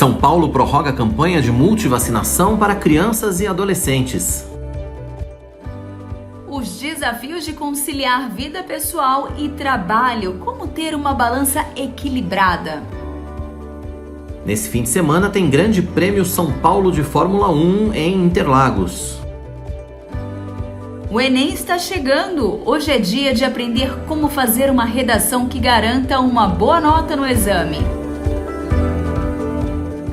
São Paulo prorroga a campanha de multivacinação para crianças e adolescentes. Os desafios de conciliar vida pessoal e trabalho, como ter uma balança equilibrada. Nesse fim de semana tem Grande Prêmio São Paulo de Fórmula 1 em Interlagos. O Enem está chegando. Hoje é dia de aprender como fazer uma redação que garanta uma boa nota no exame.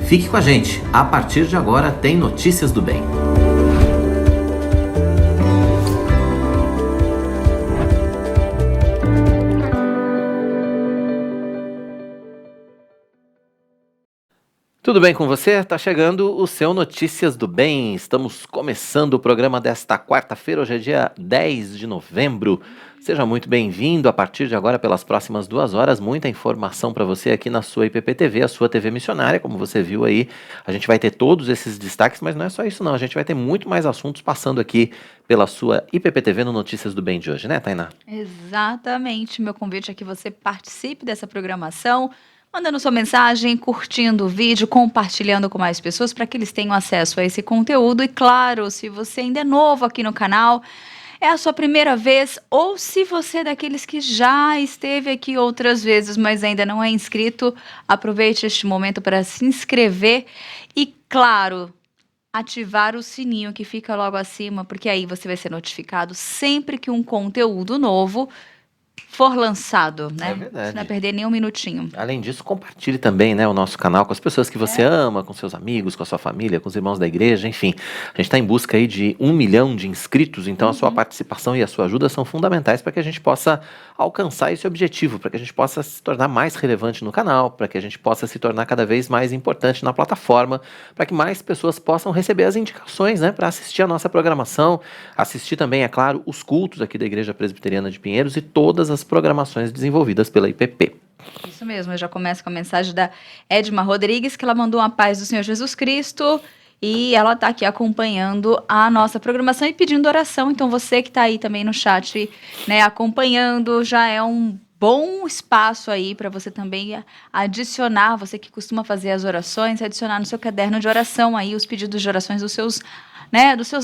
Fique com a gente. A partir de agora tem Notícias do Bem. Tudo bem com você? Tá chegando o seu Notícias do Bem. Estamos começando o programa desta quarta-feira, hoje é dia 10 de novembro. Seja muito bem-vindo. A partir de agora, pelas próximas 2 horas, muita informação para você aqui na sua IPP-TV, a sua TV missionária. Como você viu aí, a gente vai ter todos esses destaques, mas não é só isso não. A gente vai ter muito mais assuntos passando aqui pela sua IPP-TV no Notícias do Bem de hoje, né, Tainá? Exatamente. Meu convite é que você participe dessa programação, mandando sua mensagem, curtindo o vídeo, compartilhando com mais pessoas para que eles tenham acesso a esse conteúdo. E claro, se você ainda é novo aqui no canal, é a sua primeira vez, ou se você é daqueles que já esteve aqui outras vezes, mas ainda não é inscrito, aproveite este momento para se inscrever e, claro, ativar o sininho que fica logo acima, porque aí você vai ser notificado sempre que um conteúdo novo for lançado, né? É verdade. Você não vai perder nem um minutinho. Além disso, compartilhe também, né, o nosso canal com as pessoas que você ama, com seus amigos, com a sua família, com os irmãos da igreja, enfim. A gente está em busca aí de 1 milhão de inscritos, então a sua participação e a sua ajuda são fundamentais para que a gente possa alcançar esse objetivo, para que a gente possa se tornar mais relevante no canal, para que a gente possa se tornar cada vez mais importante na plataforma, para que mais pessoas possam receber as indicações, né, para assistir a nossa programação, assistir também, é claro, os cultos aqui da Igreja Presbiteriana de Pinheiros e todas as programações desenvolvidas pela IPP. Isso mesmo, eu já começo com a mensagem da Edma Rodrigues, que ela mandou uma paz do Senhor Jesus Cristo e ela está aqui acompanhando a nossa programação e pedindo oração. Então você que está aí também no chat, né, acompanhando, já é um bom espaço aí para você também adicionar, você que costuma fazer as orações, adicionar no seu caderno de oração aí os pedidos de orações dos seus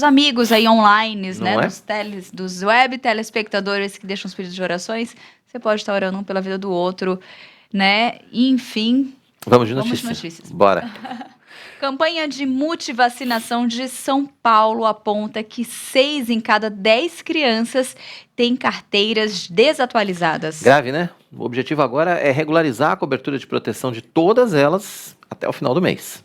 amigos aí online, né, dos web telespectadores que deixam os pedidos de orações. Você pode estar orando um pela vida do outro, né? E, enfim, vamos de notícias. Bora. Campanha de multivacinação de São Paulo aponta que 6 em cada 10 crianças têm carteiras desatualizadas. Grave, né? O objetivo agora é regularizar a cobertura de proteção de todas elas até o final do mês.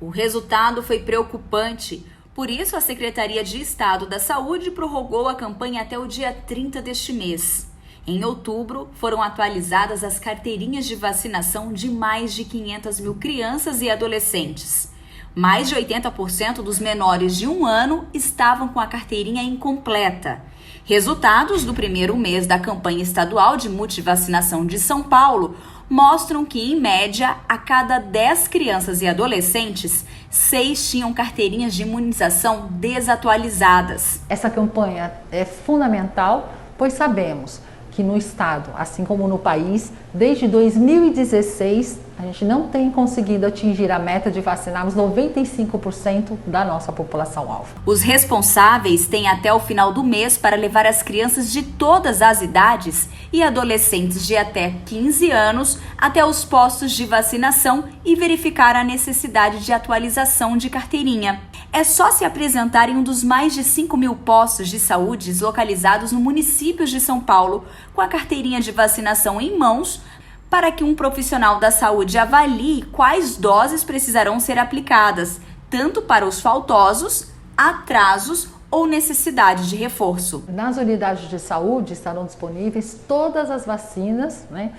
O resultado foi preocupante. Por isso, a Secretaria de Estado da Saúde prorrogou a campanha até o dia 30 deste mês. Em outubro, foram atualizadas as carteirinhas de vacinação de mais de 500 mil crianças e adolescentes. Mais de 80% dos menores de 1 ano estavam com a carteirinha incompleta. Resultados do primeiro mês da campanha estadual de multivacinação de São Paulo mostram que, em média, a cada 10 crianças e adolescentes, 6 tinham carteirinhas de imunização desatualizadas. Essa campanha é fundamental, pois sabemos que no estado, assim como no país, desde 2016, a gente não tem conseguido atingir a meta de vacinarmos 95% da nossa população-alvo. Os responsáveis têm até o final do mês para levar as crianças de todas as idades e adolescentes de até 15 anos até os postos de vacinação e verificar a necessidade de atualização de carteirinha. É só se apresentar em um dos mais de 5 mil postos de saúde localizados no município de São Paulo, com a carteirinha de vacinação em mãos, para que um profissional da saúde avalie quais doses precisarão ser aplicadas, tanto para os faltosos, atrasos ou necessidade de reforço. Nas unidades de saúde estarão disponíveis todas as vacinas, né,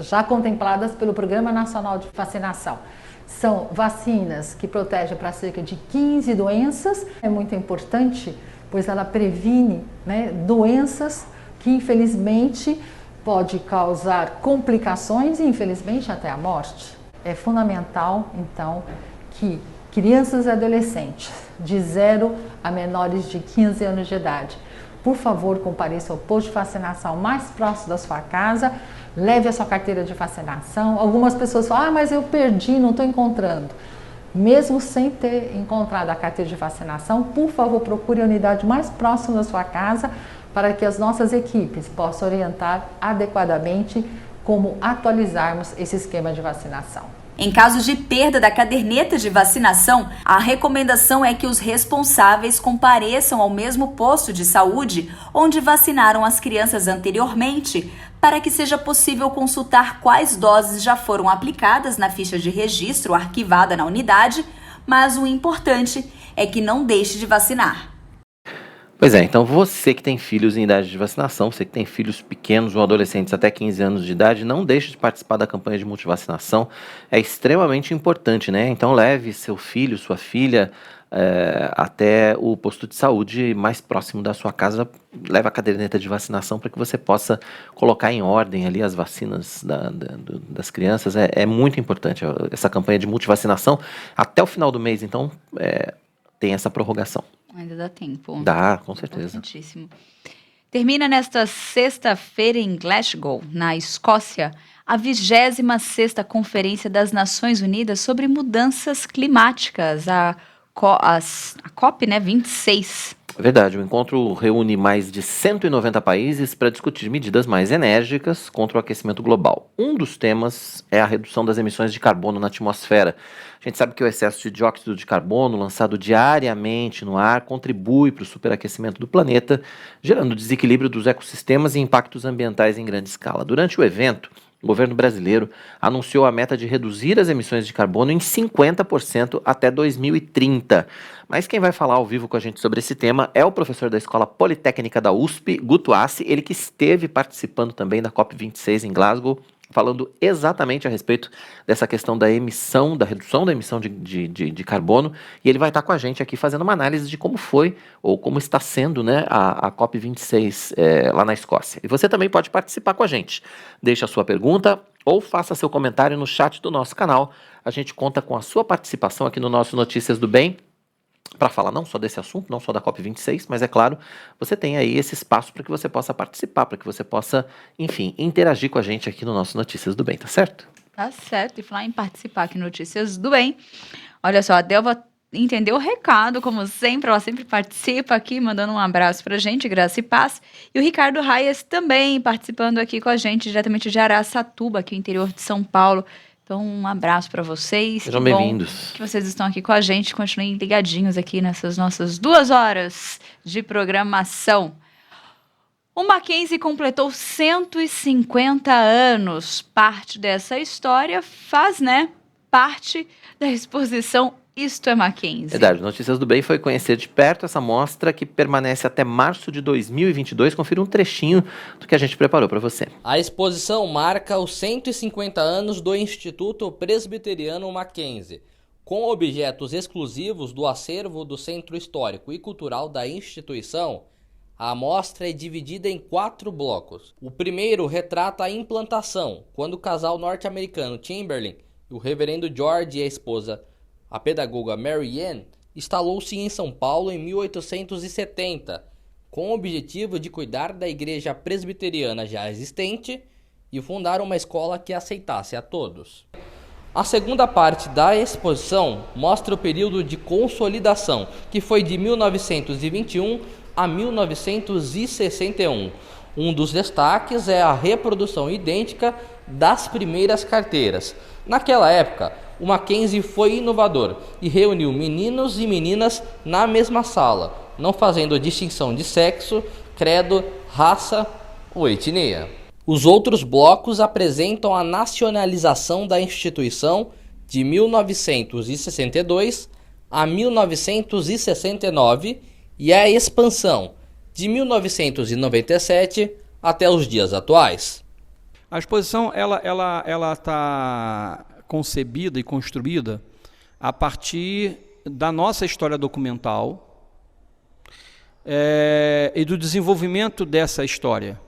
já contempladas pelo Programa Nacional de Vacinação. São vacinas que protegem para cerca de 15 doenças. É muito importante, pois ela previne, né, doenças que infelizmente pode causar complicações e infelizmente até a morte. É fundamental, então, que crianças e adolescentes de 0 a menores de 15 anos de idade por favor, compareça ao posto de vacinação mais próximo da sua casa, leve a sua carteira de vacinação. Algumas pessoas falam, mas eu perdi, não estou encontrando. Mesmo sem ter encontrado a carteira de vacinação, por favor, procure a unidade mais próxima da sua casa para que as nossas equipes possam orientar adequadamente como atualizarmos esse esquema de vacinação. Em caso de perda da caderneta de vacinação, a recomendação é que os responsáveis compareçam ao mesmo posto de saúde onde vacinaram as crianças anteriormente, para que seja possível consultar quais doses já foram aplicadas na ficha de registro arquivada na unidade, mas o importante é que não deixe de vacinar. Pois é, então você que tem filhos em idade de vacinação, você que tem filhos pequenos ou adolescentes até 15 anos de idade, não deixe de participar da campanha de multivacinação, é extremamente importante, né? Então leve seu filho, sua filha até o posto de saúde mais próximo da sua casa, leve a caderneta de vacinação para que você possa colocar em ordem ali as vacinas das crianças, é muito importante essa campanha de multivacinação até o final do mês, então tem essa prorrogação. Ainda dá tempo. Dá, com certeza. Importantíssimo. Termina nesta sexta-feira em Glasgow, na Escócia, a 26ª Conferência das Nações Unidas sobre Mudanças Climáticas, a COP, né, 26. É verdade, o encontro reúne mais de 190 países para discutir medidas mais enérgicas contra o aquecimento global. Um dos temas é a redução das emissões de carbono na atmosfera. A gente sabe que o excesso de dióxido de carbono lançado diariamente no ar contribui para o superaquecimento do planeta, gerando desequilíbrio dos ecossistemas e impactos ambientais em grande escala. Durante o evento, o governo brasileiro anunciou a meta de reduzir as emissões de carbono em 50% até 2030. Mas quem vai falar ao vivo com a gente sobre esse tema é o professor da Escola Politécnica da USP, Guto Assi, ele que esteve participando também da COP26 em Glasgow, falando exatamente a respeito dessa questão da emissão, da redução da emissão de carbono, e ele vai estar com a gente aqui fazendo uma análise de como foi, ou como está sendo, né, a COP26 lá na Escócia. E você também pode participar com a gente. Deixe a sua pergunta ou faça seu comentário no chat do nosso canal. A gente conta com a sua participação aqui no nosso Notícias do Bem, para falar não só desse assunto, não só da COP26, mas é claro, você tem aí esse espaço para que você possa participar, para que você possa, enfim, interagir com a gente aqui no nosso Notícias do Bem, tá certo? Tá certo, e falar em participar aqui no Notícias do Bem. Olha só, a Delva entendeu o recado, como sempre, ela sempre participa aqui, mandando um abraço pra gente, graça e paz. E o Ricardo Raias também participando aqui com a gente, diretamente de Araçatuba, aqui no interior de São Paulo. Então, um abraço para vocês. Sejam bem-vindos. Que vocês estão aqui com a gente. Continuem ligadinhos aqui nessas nossas 2 horas de programação. O Mackenzie completou 150 anos. Parte dessa história faz, né, parte da exposição Isto é Mackenzie. Verdade. Notícias do Bem foi conhecer de perto essa mostra que permanece até março de 2022. Confira um trechinho do que a gente preparou para você. A exposição marca os 150 anos do Instituto Presbiteriano Mackenzie, com objetos exclusivos do acervo do Centro Histórico e Cultural da instituição. A amostra é dividida em 4 blocos. O primeiro retrata a implantação, quando o casal norte-americano Chamberlain e o reverendo George e a esposa, a pedagoga Mary Ann, instalou-se em São Paulo em 1870, com o objetivo de cuidar da igreja presbiteriana já existente e fundar uma escola que aceitasse a todos. A segunda parte da exposição mostra o período de consolidação, que foi de 1921 a 1961. Um dos destaques é a reprodução idêntica das primeiras carteiras. Naquela época, o Mackenzie foi inovador e reuniu meninos e meninas na mesma sala, não fazendo distinção de sexo, credo, raça ou etnia. Os outros blocos apresentam a nacionalização da instituição de 1962 a 1969 e a expansão de 1997 até os dias atuais. A exposição ela está concebida e construída a partir da nossa história documental e do desenvolvimento dessa história.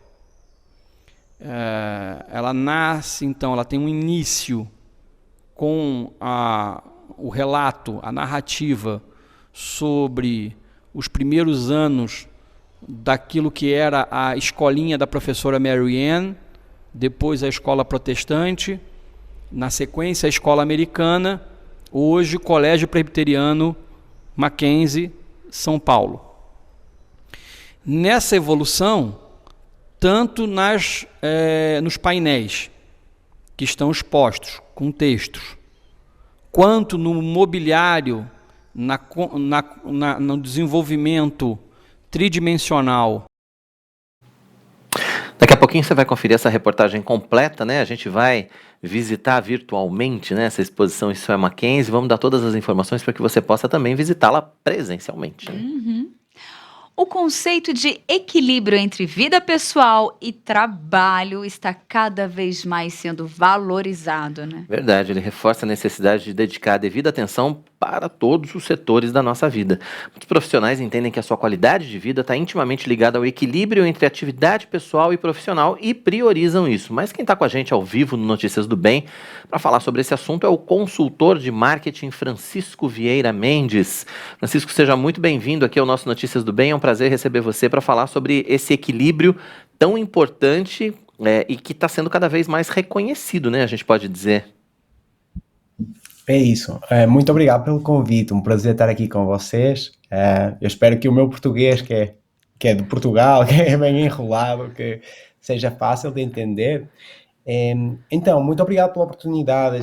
Ela nasce, então, ela tem um início com o relato, a narrativa sobre os primeiros anos daquilo que era a escolinha da professora Mary Ann, depois a escola protestante, na sequência a escola americana, hoje o Colégio Presbiteriano Mackenzie, São Paulo. Nessa evolução, tanto nos painéis que estão expostos com textos, quanto no mobiliário, no desenvolvimento tridimensional. Daqui a pouquinho você vai conferir essa reportagem completa, né? A gente vai visitar virtualmente, né, essa exposição Isso é Mackenzie. Vamos dar todas as informações para que você possa também visitá-la presencialmente. O conceito de equilíbrio entre vida pessoal e trabalho está cada vez mais sendo valorizado, né? Verdade, ele reforça a necessidade de dedicar a devida atenção para todos os setores da nossa vida. Muitos profissionais entendem que a sua qualidade de vida está intimamente ligada ao equilíbrio entre atividade pessoal e profissional e priorizam isso. Mas quem está com a gente ao vivo no Notícias do Bem para falar sobre esse assunto é o consultor de marketing Francisco Vieira Mendes. Francisco, seja muito bem-vindo aqui ao nosso Notícias do Bem. É um prazer receber você para falar sobre esse equilíbrio tão importante e que está sendo cada vez mais reconhecido, né? A gente pode dizer. É isso. Muito obrigado pelo convite. Um prazer estar aqui com vocês. Eu espero que o meu português, que é de Portugal, que é bem enrolado, que seja fácil de entender. Então, muito obrigado pela oportunidade.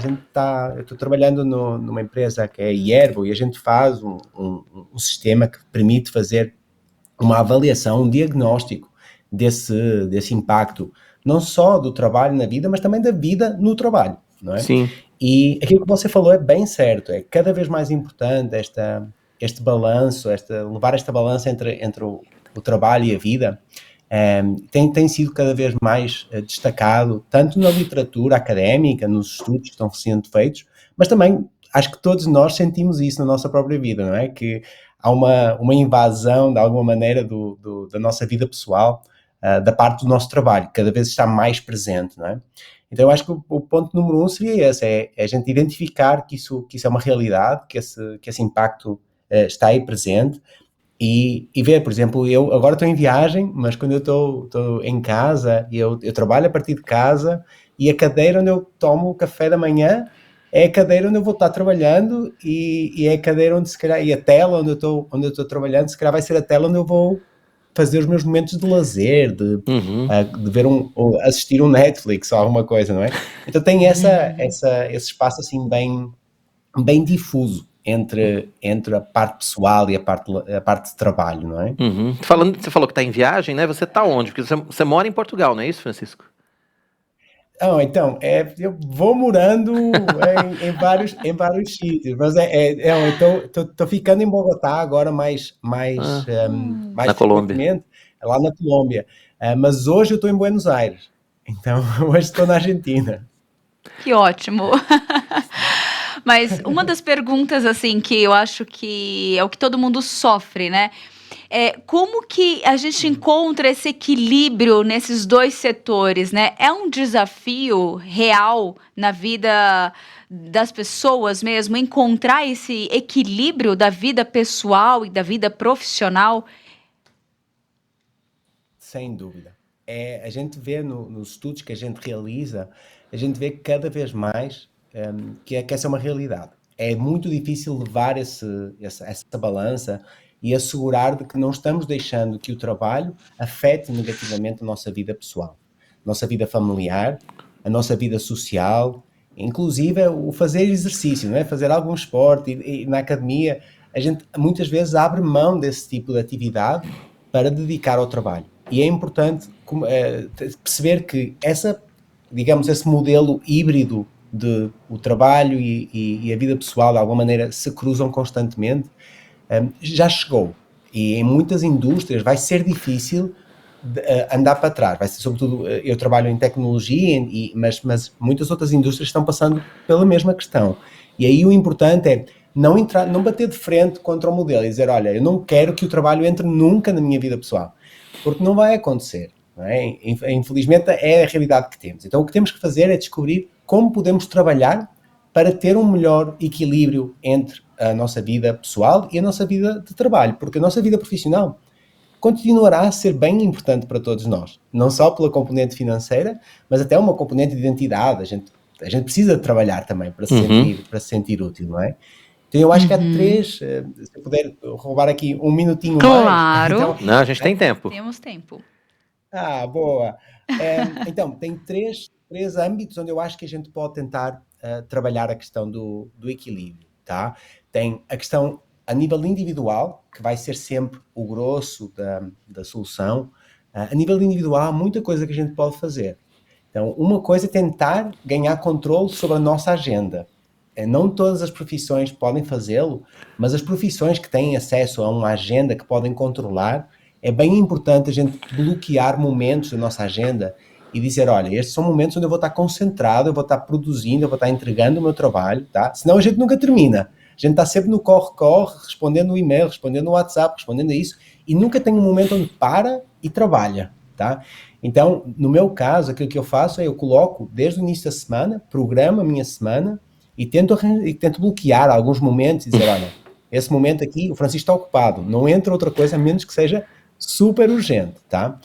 Eu estou trabalhando numa empresa que é a Ierbo e a gente faz um sistema que permite fazer uma avaliação, um diagnóstico desse impacto, não só do trabalho na vida, mas também da vida no trabalho, não é? Sim. E aquilo que você falou é bem certo, é cada vez mais importante este balanço, levar esta balança entre o trabalho e a vida, tem sido cada vez mais destacado, tanto na literatura académica, nos estudos que estão sendo feitos, mas também acho que todos nós sentimos isso na nossa própria vida, não é? Que há uma invasão, de alguma maneira, da nossa vida pessoal, da parte do nosso trabalho, que cada vez está mais presente, não é? Então eu acho que o ponto número 1 seria esse, é a gente identificar que isso é uma realidade, que esse impacto está aí presente e ver, por exemplo, eu agora estou em viagem, mas quando eu estou em casa, eu trabalho a partir de casa e a cadeira onde eu tomo o café da manhã é a cadeira onde eu vou estar trabalhando e é a cadeira onde se calhar, e a tela onde eu estou trabalhando, se calhar vai ser a tela onde eu vou fazer os meus momentos de lazer, de ver ou assistir um Netflix ou alguma coisa, não é? Então tem esse espaço assim bem difuso entre a parte pessoal e a parte de trabalho, não é? Você falou que está em viagem, né? Você está onde? Porque você mora em Portugal, não é isso, Francisco? Então, eu vou morando em vários sítios, mas eu estou ficando em Bogotá agora mais na Colômbia. lá na Colômbia, mas hoje eu estou em Buenos Aires, então hoje estou na Argentina. Que ótimo! Mas uma das perguntas, assim, que eu acho que é o que todo mundo sofre, né? Como que a gente encontra esse equilíbrio nesses dois setores, né? É um desafio real na vida das pessoas mesmo, encontrar esse equilíbrio da vida pessoal e da vida profissional? Sem dúvida. A gente vê nos estudos que a gente realiza, a gente vê cada vez mais que essa é uma realidade. É muito difícil levar essa balança e assegurar de que não estamos deixando que o trabalho afete negativamente a nossa vida pessoal, a nossa vida familiar, a nossa vida social, inclusive o fazer exercício, não é? Fazer algum esporte e na academia, a gente muitas vezes abre mão desse tipo de atividade para dedicar ao trabalho. E é importante perceber que esse modelo híbrido de o trabalho e a vida pessoal de alguma maneira se cruzam constantemente, já chegou, e em muitas indústrias vai ser difícil andar para trás, vai ser, sobretudo, eu trabalho em tecnologia, mas muitas outras indústrias estão passando pela mesma questão, e aí o importante é não bater de frente contra o modelo e dizer, olha, eu não quero que o trabalho entre nunca na minha vida pessoal, porque não vai acontecer, não é? Infelizmente é a realidade que temos. Então o que temos que fazer é descobrir como podemos trabalhar para ter um melhor equilíbrio entre a nossa vida pessoal e a nossa vida de trabalho, porque a nossa vida profissional continuará a ser bem importante para todos nós. Não só pela componente financeira, mas até uma componente de identidade. A gente precisa de trabalhar também para se sentir útil, não é? Então eu acho que há três, se eu puder roubar aqui um minutinho mais. Claro. Então, Não, a gente tem tempo. Temos tempo. Boa. Então, tem três âmbitos onde eu acho que a gente pode tentar trabalhar a questão do equilíbrio, tá? Tem a questão a nível individual, que vai ser sempre o grosso da solução. A nível individual, há muita coisa que a gente pode fazer. Então, uma coisa é tentar ganhar controle sobre a nossa agenda. Não todas as profissões podem fazê-lo, mas as profissões que têm acesso a uma agenda que podem controlar, é bem importante a gente bloquear momentos da nossa agenda e dizer, olha, estes são momentos onde eu vou estar concentrado, eu vou estar produzindo, eu vou estar entregando o meu trabalho, tá? Senão a gente nunca termina. A gente está sempre no corre-corre, respondendo no e-mail, respondendo no WhatsApp, respondendo a isso, e nunca tem um momento onde para e trabalha, tá? Então, no meu caso, aquilo que eu faço é eu coloco, desde o início da semana, programo a minha semana e tento bloquear alguns momentos e dizer, olha, esse momento aqui, o Francisco está ocupado, não entra outra coisa a menos que seja super urgente, tá?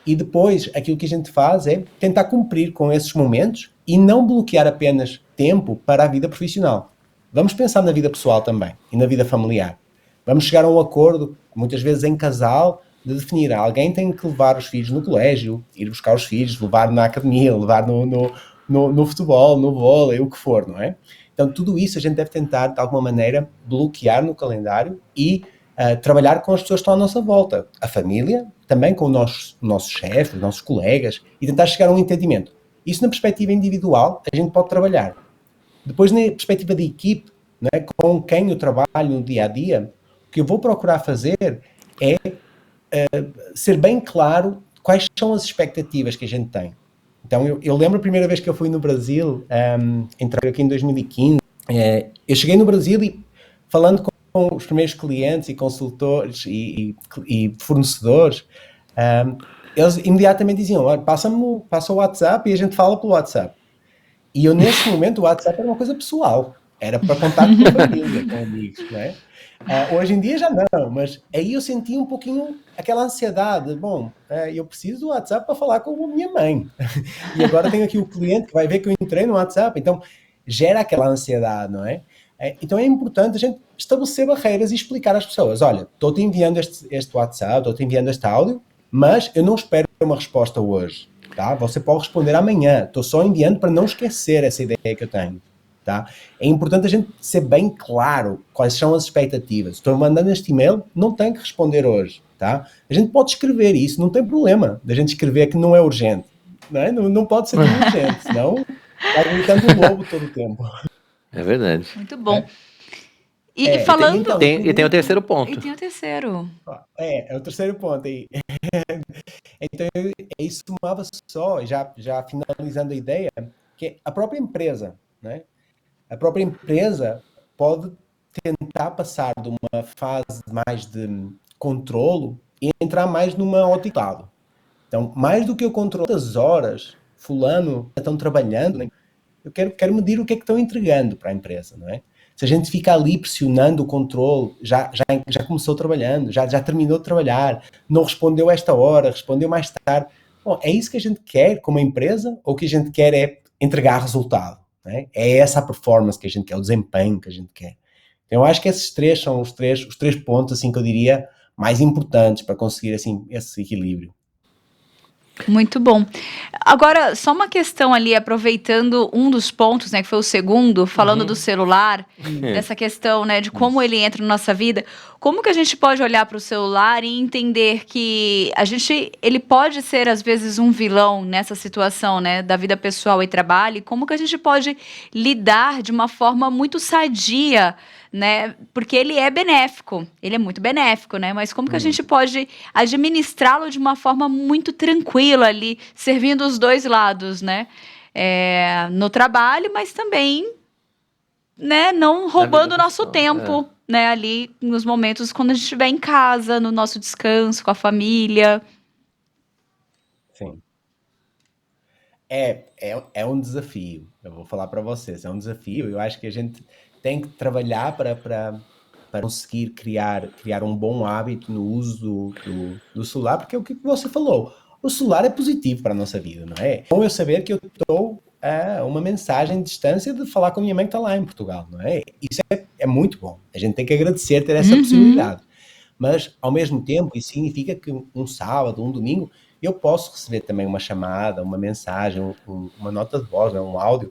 E depois, aquilo que a gente faz é tentar cumprir com esses momentos e não bloquear apenas tempo para a vida profissional. Vamos pensar na vida pessoal também e na vida familiar. Vamos chegar a um acordo, muitas vezes em casal, de definir, alguém tem que levar os filhos no colégio, ir buscar os filhos, levar na academia, levar no futebol, no vôlei, o que for, não é? Então, tudo isso a gente deve tentar, de alguma maneira, bloquear no calendário e trabalhar com as pessoas que estão à nossa volta. A família, também com o nosso chefe, os nossos colegas, e tentar chegar a um entendimento. Isso na perspectiva individual, a gente pode trabalhar. Depois, na perspectiva de equipe, né, com quem eu trabalho no dia-a-dia, o que eu vou procurar fazer é ser bem claro quais são as expectativas que a gente tem. Então, eu lembro a primeira vez que eu fui no Brasil, entrei aqui em 2015, eu cheguei no Brasil e falando com os primeiros clientes e consultores e fornecedores, eles imediatamente diziam, passa o WhatsApp e a gente fala pelo WhatsApp. E eu, nesse momento, o WhatsApp era uma coisa pessoal. Era para contar com a família, com amigos, não é? Hoje em dia já não, mas aí eu senti um pouquinho aquela ansiedade. Bom, eu preciso do WhatsApp para falar com a minha mãe. E agora tenho aqui o cliente que vai ver que eu entrei no WhatsApp. Então, gera aquela ansiedade, não é? Então é importante a gente estabelecer barreiras e explicar às pessoas, olha, estou-te enviando este WhatsApp, estou-te enviando este áudio, mas eu não espero uma resposta hoje, tá? Você pode responder amanhã, estou só enviando para não esquecer essa ideia que eu tenho, tá? É importante a gente ser bem claro quais são as expectativas. Estou mandando este e-mail, não tem que responder hoje, tá? A gente pode escrever isso, não tem problema da gente escrever que não é urgente, não é? Não pode ser urgente, senão vai gritando o lobo todo o tempo. É verdade. Muito bom. E falando... E tem o terceiro ponto. E tem o terceiro. É o terceiro ponto aí. Então, isso somava só, já finalizando a ideia, que a própria empresa, né? A própria empresa pode tentar passar de uma fase mais de controlo e entrar mais numa ótica. Então, mais do que eu controlo quantas horas fulano estão trabalhando, eu quero medir o que é que estão entregando para a empresa, não é? Se a gente fica ali pressionando o controle, já começou trabalhando, já terminou de trabalhar, não respondeu esta hora, respondeu mais tarde. Bom, é isso que a gente quer como empresa ou o que a gente quer é entregar resultado? Não é? É essa a performance que a gente quer, o desempenho que a gente quer. Então, eu acho que esses três são os três pontos, assim, que eu diria, mais importantes para conseguir, assim, esse equilíbrio. Muito bom. Agora, só uma questão ali, aproveitando um dos pontos, né, que foi o segundo, falando do celular, dessa questão, né, de como ele entra na nossa vida. Como que a gente pode olhar para o celular e entender que ele pode ser, às vezes, um vilão nessa situação, né, da vida pessoal e trabalho, e como que a gente pode lidar de uma forma muito sadia, né, porque ele é benéfico, ele é muito benéfico, né, mas como que a gente pode administrá-lo de uma forma muito tranquila ali, servindo os dois lados, né, no trabalho, mas também, né, não roubando o nosso tempo, né, ali nos momentos quando a gente estiver em casa, no nosso descanso, com a família. Sim. É um desafio, eu vou falar para vocês, é um desafio, eu acho que a gente tem que trabalhar para para conseguir criar um bom hábito no uso do celular, porque é o que você falou. O celular é positivo para a nossa vida, não é? É bom eu saber que eu estou a uma mensagem de distância de falar com a minha mãe que está lá em Portugal, não é? Isso é muito bom. A gente tem que agradecer ter essa possibilidade. Mas, ao mesmo tempo, isso significa que um sábado, um domingo, eu posso receber também uma chamada, uma mensagem, uma nota de voz, um áudio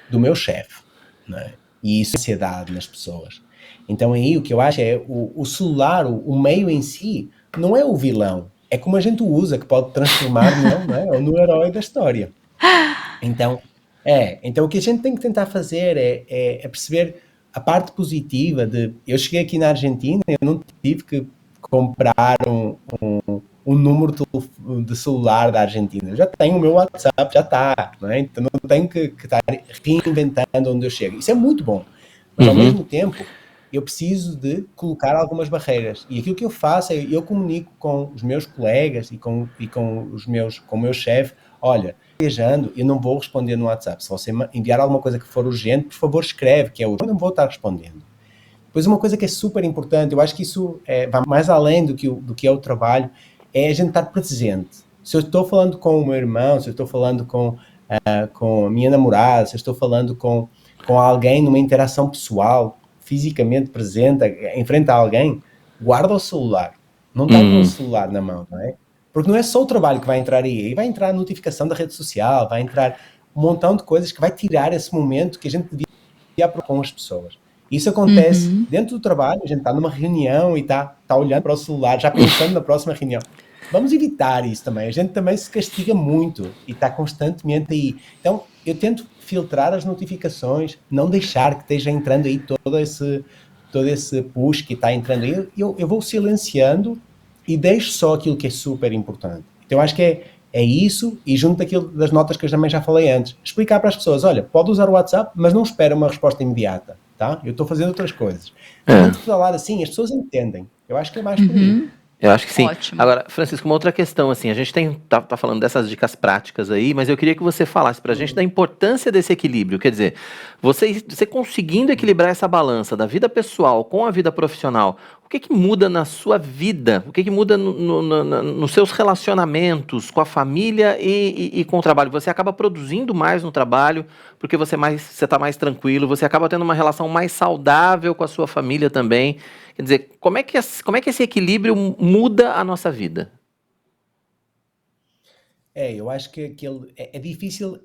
do meu chefe, não é? E isso é ansiedade nas pessoas. Então aí o que eu acho é o celular, o meio em si, não é o vilão, é como a gente o usa, que pode transformar nele, não é? Ou no herói da história. Então o que a gente tem que tentar fazer é perceber a parte positiva de... Eu cheguei aqui na Argentina, eu não tive que comprar um número de celular da Argentina. Eu já tenho o meu WhatsApp, já está, não é? Então não tenho que estar reinventando onde eu chego. Isso é muito bom. Mas ao mesmo tempo, eu preciso de colocar algumas barreiras. E aquilo que eu faço é, eu comunico com os meus colegas e com o meu chefe, olha, viajando, eu não vou responder no WhatsApp. Se você enviar alguma coisa que for urgente, por favor, escreve, que é urgente, eu não vou estar respondendo. Depois uma coisa que é super importante, eu acho que isso vai mais além do que é o trabalho, é a gente estar presente. Se eu estou falando com o meu irmão, se eu estou falando com a minha namorada, se eu estou falando com alguém numa interação pessoal, fisicamente presente, em frente a alguém, guarda o celular. Não está com o celular na mão, não é? Porque não é só o trabalho que vai entrar aí vai entrar a notificação da rede social, vai entrar um montão de coisas que vai tirar esse momento que a gente devia com as pessoas. Isso acontece dentro do trabalho, a gente está numa reunião e está olhando para o celular, já pensando na próxima reunião. Vamos evitar isso também. A gente também se castiga muito e está constantemente aí. Então, eu tento filtrar as notificações, não deixar que esteja entrando aí todo esse push que está entrando aí. Eu vou silenciando e deixo só aquilo que é super importante. Então, acho que é isso, e junto daquilo das notas que eu também já falei antes, explicar para as pessoas, olha, pode usar o WhatsApp, mas não espera uma resposta imediata, tá? Eu estou fazendo outras coisas. Quando falar assim, as pessoas entendem. Eu acho que é mais por aí. Eu acho que sim. Ótimo. Agora, Francisco, uma outra questão, assim, a gente tá falando dessas dicas práticas aí, mas eu queria que você falasse pra gente da importância desse equilíbrio. Quer dizer, você conseguindo equilibrar essa balança da vida pessoal com a vida profissional, o que muda na sua vida? O que muda nos seus relacionamentos com a família e com o trabalho? Você acaba produzindo mais no trabalho porque você está mais tranquilo, você acaba tendo uma relação mais saudável com a sua família também. Quer dizer, como é que esse equilíbrio muda a nossa vida? Eu acho que é difícil,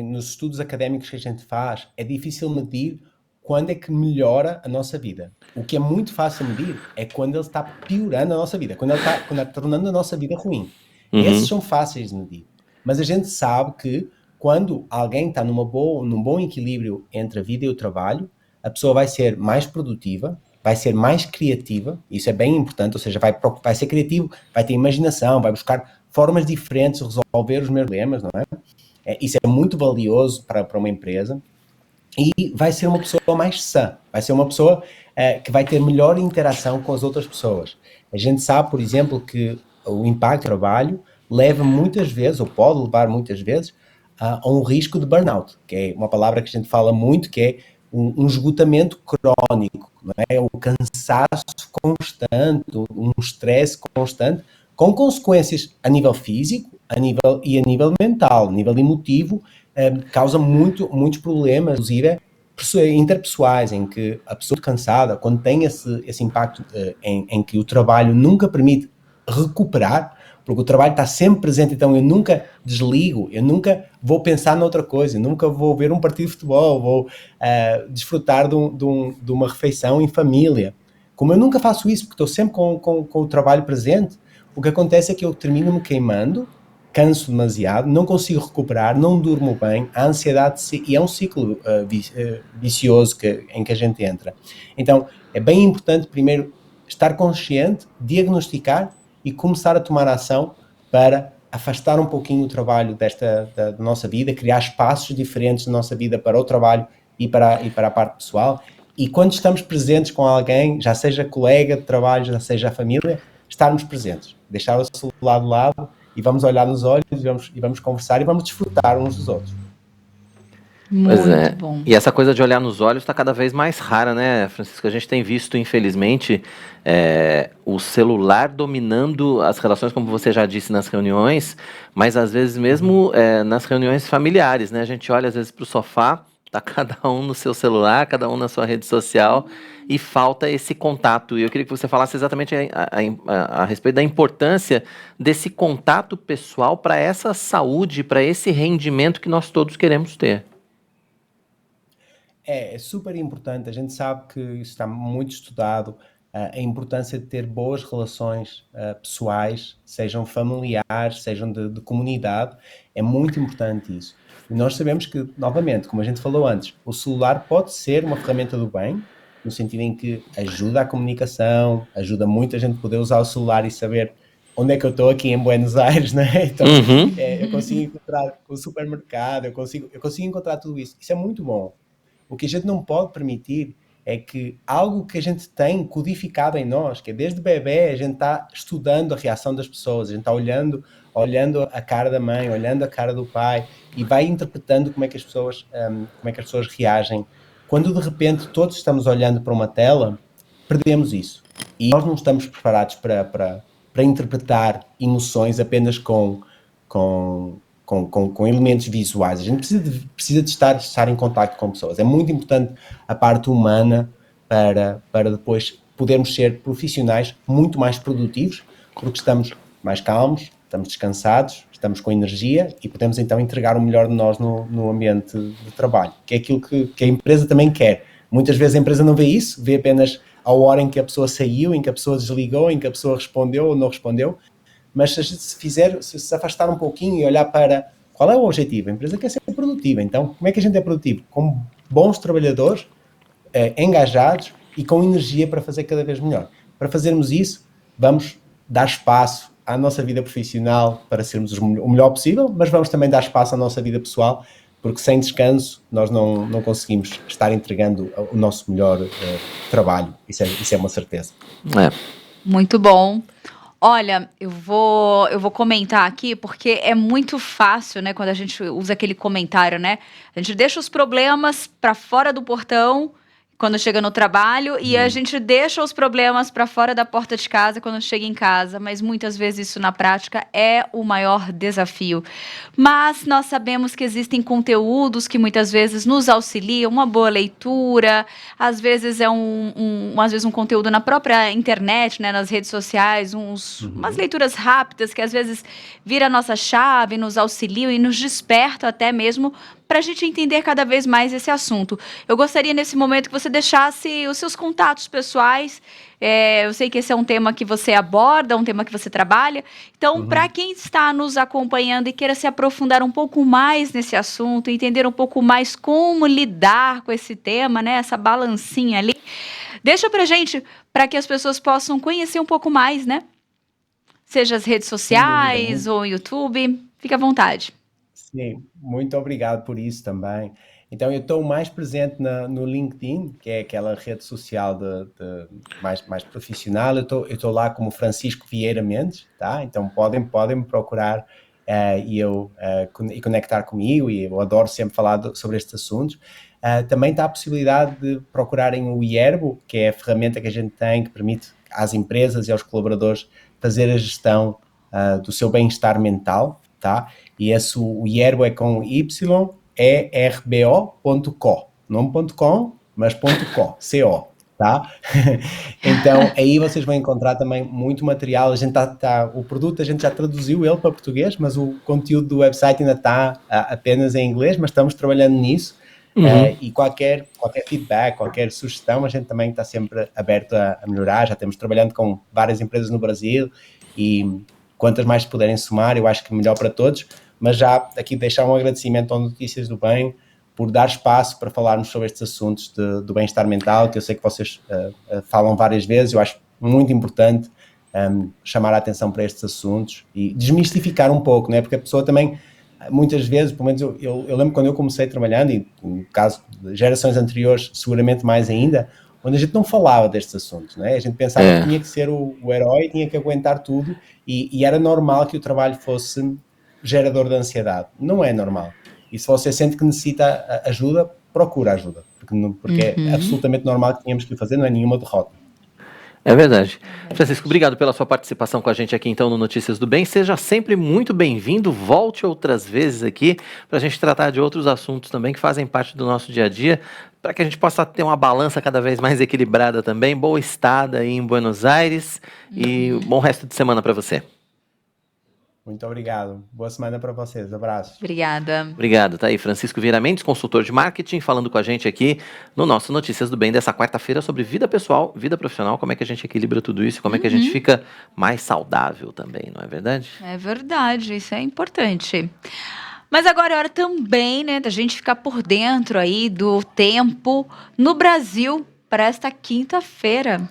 nos estudos académicos que a gente faz, é difícil medir quando é que melhora a nossa vida. O que é muito fácil medir é quando ele está piorando a nossa vida, quando ele está tornando a nossa vida ruim. Esses são fáceis de medir. Mas a gente sabe que quando alguém está num bom equilíbrio entre a vida e o trabalho, a pessoa vai ser mais produtiva, vai ser mais criativa, isso é bem importante, ou seja, vai ser criativo, vai ter imaginação, vai buscar formas diferentes de resolver os meus problemas, não é? Isso é muito valioso para uma empresa, e vai ser uma pessoa mais sã, vai ser uma pessoa que vai ter melhor interação com as outras pessoas. A gente sabe, por exemplo, que o impacto do trabalho leva muitas vezes, ou pode levar muitas vezes, a um risco de burnout, que é uma palavra que a gente fala muito, que é um esgotamento crónico, não é? Um cansaço constante, um stress constante, com consequências a nível físico a nível mental, a nível emotivo, causa muitos problemas, inclusive interpessoais, em que a pessoa cansada, quando tem esse impacto em que o trabalho nunca permite recuperar, porque o trabalho está sempre presente, então eu nunca desligo, eu nunca vou pensar noutra coisa, eu nunca vou ver um partido de futebol, vou desfrutar de uma refeição em família. Como eu nunca faço isso, porque estou sempre com o trabalho presente, o que acontece é que eu termino me queimando, canso demasiado, não consigo recuperar, não durmo bem, a ansiedade, e é um ciclo vicioso em que a gente entra. Então, é bem importante primeiro estar consciente, diagnosticar e começar a tomar ação para afastar um pouquinho o trabalho da nossa vida, criar espaços diferentes na nossa vida para o trabalho e para a parte pessoal. E quando estamos presentes com alguém, já seja colega de trabalho, já seja a família, estarmos presentes, deixar o celular de lado e vamos olhar nos olhos e vamos conversar e vamos desfrutar uns dos outros. Pois é. Muito bom. E essa coisa de olhar nos olhos está cada vez mais rara, né, Francisco? A gente tem visto, infelizmente, o celular dominando as relações, como você já disse, nas reuniões, mas às vezes mesmo nas reuniões familiares, né? A gente olha às vezes para o sofá, tá cada um no seu celular, cada um na sua rede social, e falta esse contato. E eu queria que você falasse exatamente a respeito da importância desse contato pessoal para essa saúde, para esse rendimento que nós todos queremos ter. É super importante, a gente sabe que isso está muito estudado, a importância de ter boas relações pessoais, sejam familiares, sejam de comunidade, é muito importante isso. E nós sabemos que, novamente, como a gente falou antes, o celular pode ser uma ferramenta do bem, no sentido em que ajuda a comunicação, ajuda muito a gente poder usar o celular e saber onde é que eu estou aqui em Buenos Aires, né? Então, eu consigo encontrar o supermercado, eu consigo encontrar tudo isso. Isso é muito bom. O que a gente não pode permitir é que algo que a gente tem codificado em nós, que é desde bebê, a gente está estudando a reação das pessoas, a gente está olhando a cara da mãe, olhando a cara do pai e vai interpretando como é que as pessoas reagem. Quando de repente todos estamos olhando para uma tela, perdemos isso. E nós não estamos preparados para interpretar emoções apenas com elementos visuais. A gente precisa de estar em contato com pessoas. É muito importante a parte humana para depois podermos ser profissionais muito mais produtivos, porque estamos mais calmos, estamos descansados, estamos com energia e podemos então entregar o melhor de nós no ambiente de trabalho, que é aquilo que a empresa também quer. Muitas vezes a empresa não vê isso, vê apenas a hora em que a pessoa saiu, em que a pessoa desligou, em que a pessoa respondeu ou não respondeu. Mas se a gente se afastar um pouquinho e olhar para qual é o objetivo, a empresa quer ser produtiva, então como é que a gente é produtivo? Com bons trabalhadores, engajados e com energia para fazer cada vez melhor. Para fazermos isso, vamos dar espaço à nossa vida profissional para sermos o melhor possível, mas vamos também dar espaço à nossa vida pessoal, porque sem descanso nós não conseguimos estar entregando o nosso melhor trabalho, isso é uma certeza. Muito bom. Olha, eu vou comentar aqui porque é muito fácil, né, quando a gente usa aquele comentário, né? A gente deixa os problemas para fora do portão quando chega no trabalho e a gente deixa os problemas para fora da porta de casa quando chega em casa, mas muitas vezes isso na prática é o maior desafio. Mas nós sabemos que existem conteúdos que muitas vezes nos auxiliam, uma boa leitura, às vezes é às vezes um conteúdo na própria internet, né, nas redes sociais, umas leituras rápidas que às vezes vira a nossa chave, nos auxiliam e nos despertam até mesmo para a gente entender cada vez mais esse assunto. Eu gostaria, nesse momento, que você deixasse os seus contatos pessoais. Eu sei que esse é um tema que você aborda, um tema que você trabalha. Então, para quem está nos acompanhando e queira se aprofundar um pouco mais nesse assunto, entender um pouco mais como lidar com esse tema, né, essa balancinha ali, deixa para a gente, para que as pessoas possam conhecer um pouco mais, né? Seja as redes sociais ou YouTube. Fique à vontade. Sim, muito obrigado por isso também. Então, eu estou mais presente no LinkedIn, que é aquela rede social mais profissional. Eu estou lá como Francisco Vieira Mendes, tá? Então, podem me procurar e conectar comigo, e eu adoro sempre falar sobre estes assuntos. Também está a possibilidade de procurarem o Ierbo, que é a ferramenta que a gente tem, que permite às empresas e aos colaboradores fazer a gestão do seu bem-estar mental, tá? E o Ierbo é com Y, erbo.co, não .com, mas .co, C-O, tá? Então, aí vocês vão encontrar também muito material. A gente o produto a gente já traduziu ele para português, mas o conteúdo do website ainda está apenas em inglês, mas estamos trabalhando nisso. E qualquer feedback, qualquer sugestão, a gente também está sempre aberto a melhorar. Já estamos trabalhando com várias empresas no Brasil e quantas mais puderem somar, eu acho que melhor para todos. Mas já aqui deixar um agradecimento ao Notícias do Bem por dar espaço para falarmos sobre estes assuntos do bem-estar mental, que eu sei que vocês falam várias vezes. Eu acho muito importante chamar a atenção para estes assuntos e desmistificar um pouco, né? Porque a pessoa também, muitas vezes, pelo menos eu lembro quando eu comecei trabalhando, e no caso de gerações anteriores, seguramente mais ainda, onde a gente não falava destes assuntos, né? A gente pensava que tinha que ser o herói, tinha que aguentar tudo e era normal que o trabalho fosse gerador de ansiedade. Não é normal. E se você sente que necessita ajuda, procura ajuda, porque é absolutamente normal que tenhamos que fazer, não é nenhuma derrota. É verdade. Francisco, obrigado pela sua participação com a gente aqui então no Notícias do Bem. Seja sempre muito bem-vindo, volte outras vezes aqui para a gente tratar de outros assuntos também que fazem parte do nosso dia a dia, para que a gente possa ter uma balança cada vez mais equilibrada também. Boa estada aí em Buenos Aires e bom resto de semana para você. Muito obrigado. Boa semana para vocês. Abraço. Obrigada. Obrigado. Tá aí Francisco Vieira Mendes, consultor de marketing, falando com a gente aqui no nosso Notícias do Bem dessa quarta-feira sobre vida pessoal, vida profissional, como é que a gente equilibra tudo isso, como é que a gente fica mais saudável também, não é verdade? É verdade, isso é importante. Mas agora é hora também, né, da gente ficar por dentro aí do tempo no Brasil para esta quinta-feira.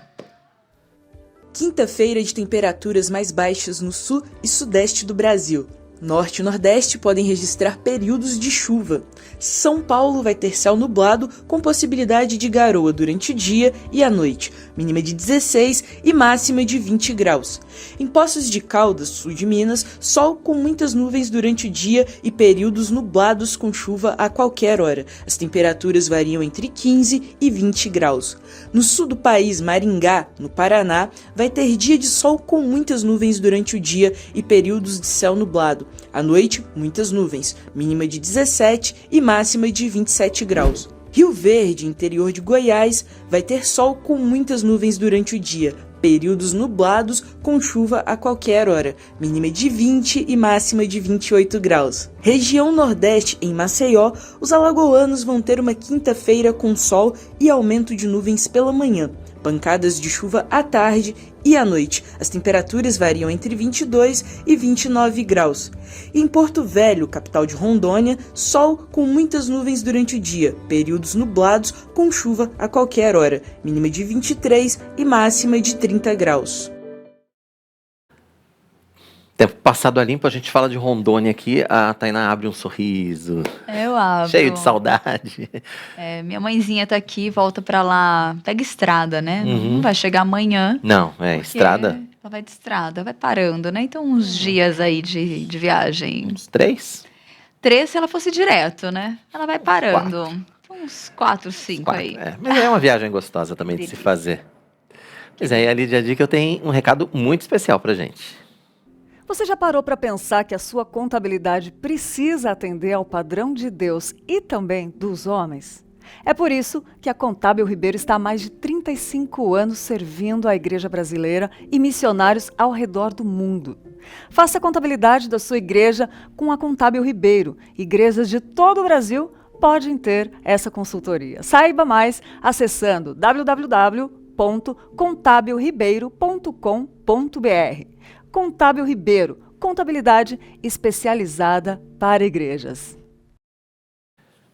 Quinta-feira de temperaturas mais baixas no sul e sudeste do Brasil. Norte e Nordeste podem registrar períodos de chuva. São Paulo vai ter céu nublado com possibilidade de garoa durante o dia e a noite, mínima de 16 e máxima de 20 graus. Em Poços de Caldas, sul de Minas, sol com muitas nuvens durante o dia e períodos nublados com chuva a qualquer hora. As temperaturas variam entre 15 e 20 graus. No sul do país, Maringá, no Paraná, vai ter dia de sol com muitas nuvens durante o dia e períodos de céu nublado. À noite, muitas nuvens, mínima de 17 e máxima de 27 graus. Rio Verde, interior de Goiás, vai ter sol com muitas nuvens durante o dia, períodos nublados com chuva a qualquer hora, mínima de 20 e máxima de 28 graus. Região Nordeste, em Maceió, os alagoanos vão ter uma quinta-feira com sol e aumento de nuvens pela manhã, pancadas de chuva à tarde e à noite. As temperaturas variam entre 22 e 29 graus. Em Porto Velho, capital de Rondônia, sol com muitas nuvens durante o dia, períodos nublados com chuva a qualquer hora, mínima de 23 e máxima de 30 graus. Tempo passado a limpo, a gente fala de Rondônia aqui, a Tainá abre um sorriso. Eu abro. Cheio de saudade. Minha mãezinha tá aqui, volta pra lá, pega estrada, né? Não vai chegar amanhã. Não, estrada. Ela vai de estrada, vai parando, né? Então uns dias aí de viagem. Uns 3? 3 se ela fosse direto, né? Ela vai parando. Uns 4, 5 aí. Mas é uma viagem gostosa também de se fazer. Pois é, e a Lídia Dica eu tenho um recado muito especial pra gente. Você já parou para pensar que a sua contabilidade precisa atender ao padrão de Deus e também dos homens? É por isso que a Contábil Ribeiro está há mais de 35 anos servindo a Igreja Brasileira e missionários ao redor do mundo. Faça a contabilidade da sua igreja com a Contábil Ribeiro. Igrejas de todo o Brasil podem ter essa consultoria. Saiba mais acessando www.contabilribeiro.com.br. Contábil Ribeiro, contabilidade especializada para igrejas.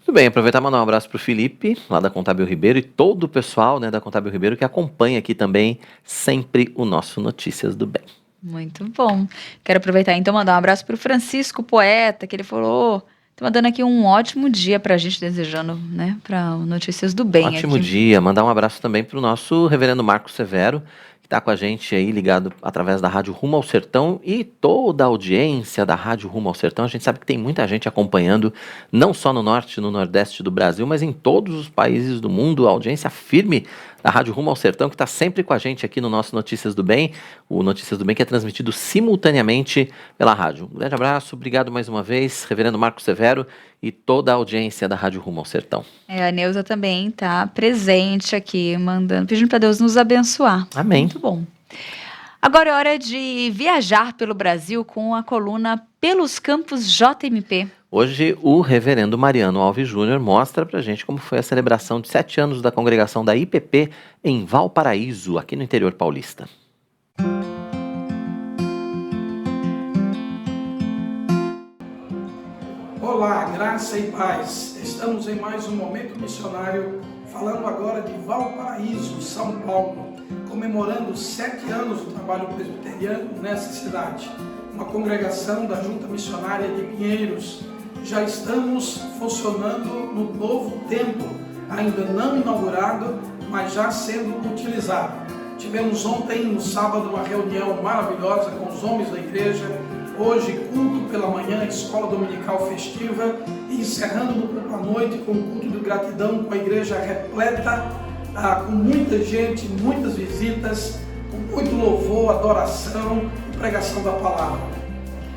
Tudo bem, aproveitar e mandar um abraço para o Felipe, lá da Contábil Ribeiro, e todo o pessoal, né, da Contábil Ribeiro que acompanha aqui também sempre o nosso Notícias do Bem. Muito bom. Quero aproveitar então e mandar um abraço para o Francisco Poeta, que ele falou, tá mandando aqui um ótimo dia para a gente, desejando, né, para Notícias do Bem. Ótimo aqui. Dia, mandar um abraço também para o nosso reverendo Marcos Severo, que está com a gente aí ligado através da Rádio Rumo ao Sertão e toda a audiência da Rádio Rumo ao Sertão. A gente sabe que tem muita gente acompanhando, não só no norte e no nordeste do Brasil, mas em todos os países do mundo. A audiência firme da Rádio Rumo ao Sertão, que está sempre com a gente aqui no nosso Notícias do Bem. O Notícias do Bem que é transmitido simultaneamente pela rádio. Um grande abraço, obrigado mais uma vez, reverendo Marcos Severo e toda a audiência da Rádio Rumo ao Sertão. A Neuza também está presente aqui, pedindo para Deus nos abençoar. Amém. Muito bom. Agora é hora de viajar pelo Brasil com a coluna Pelos Campos JMP. Hoje o reverendo Mariano Alves Júnior mostra pra gente como foi a celebração de 7 anos da congregação da IPP em Valparaíso, aqui no interior paulista. Olá, graça e paz. Estamos em mais um Momento Missionário, falando agora de Valparaíso, São Paulo, comemorando 7 anos do trabalho presbiteriano nessa cidade. Uma congregação da Junta Missionária de Pinheiros. Já estamos funcionando no novo templo, ainda não inaugurado, mas já sendo utilizado. Tivemos ontem, no sábado, uma reunião maravilhosa com os homens da igreja. Hoje, culto pela manhã, escola dominical festiva. E encerrando no culto à noite com um culto de gratidão, com a igreja repleta, com muita gente, muitas visitas, com muito louvor, adoração e pregação da palavra.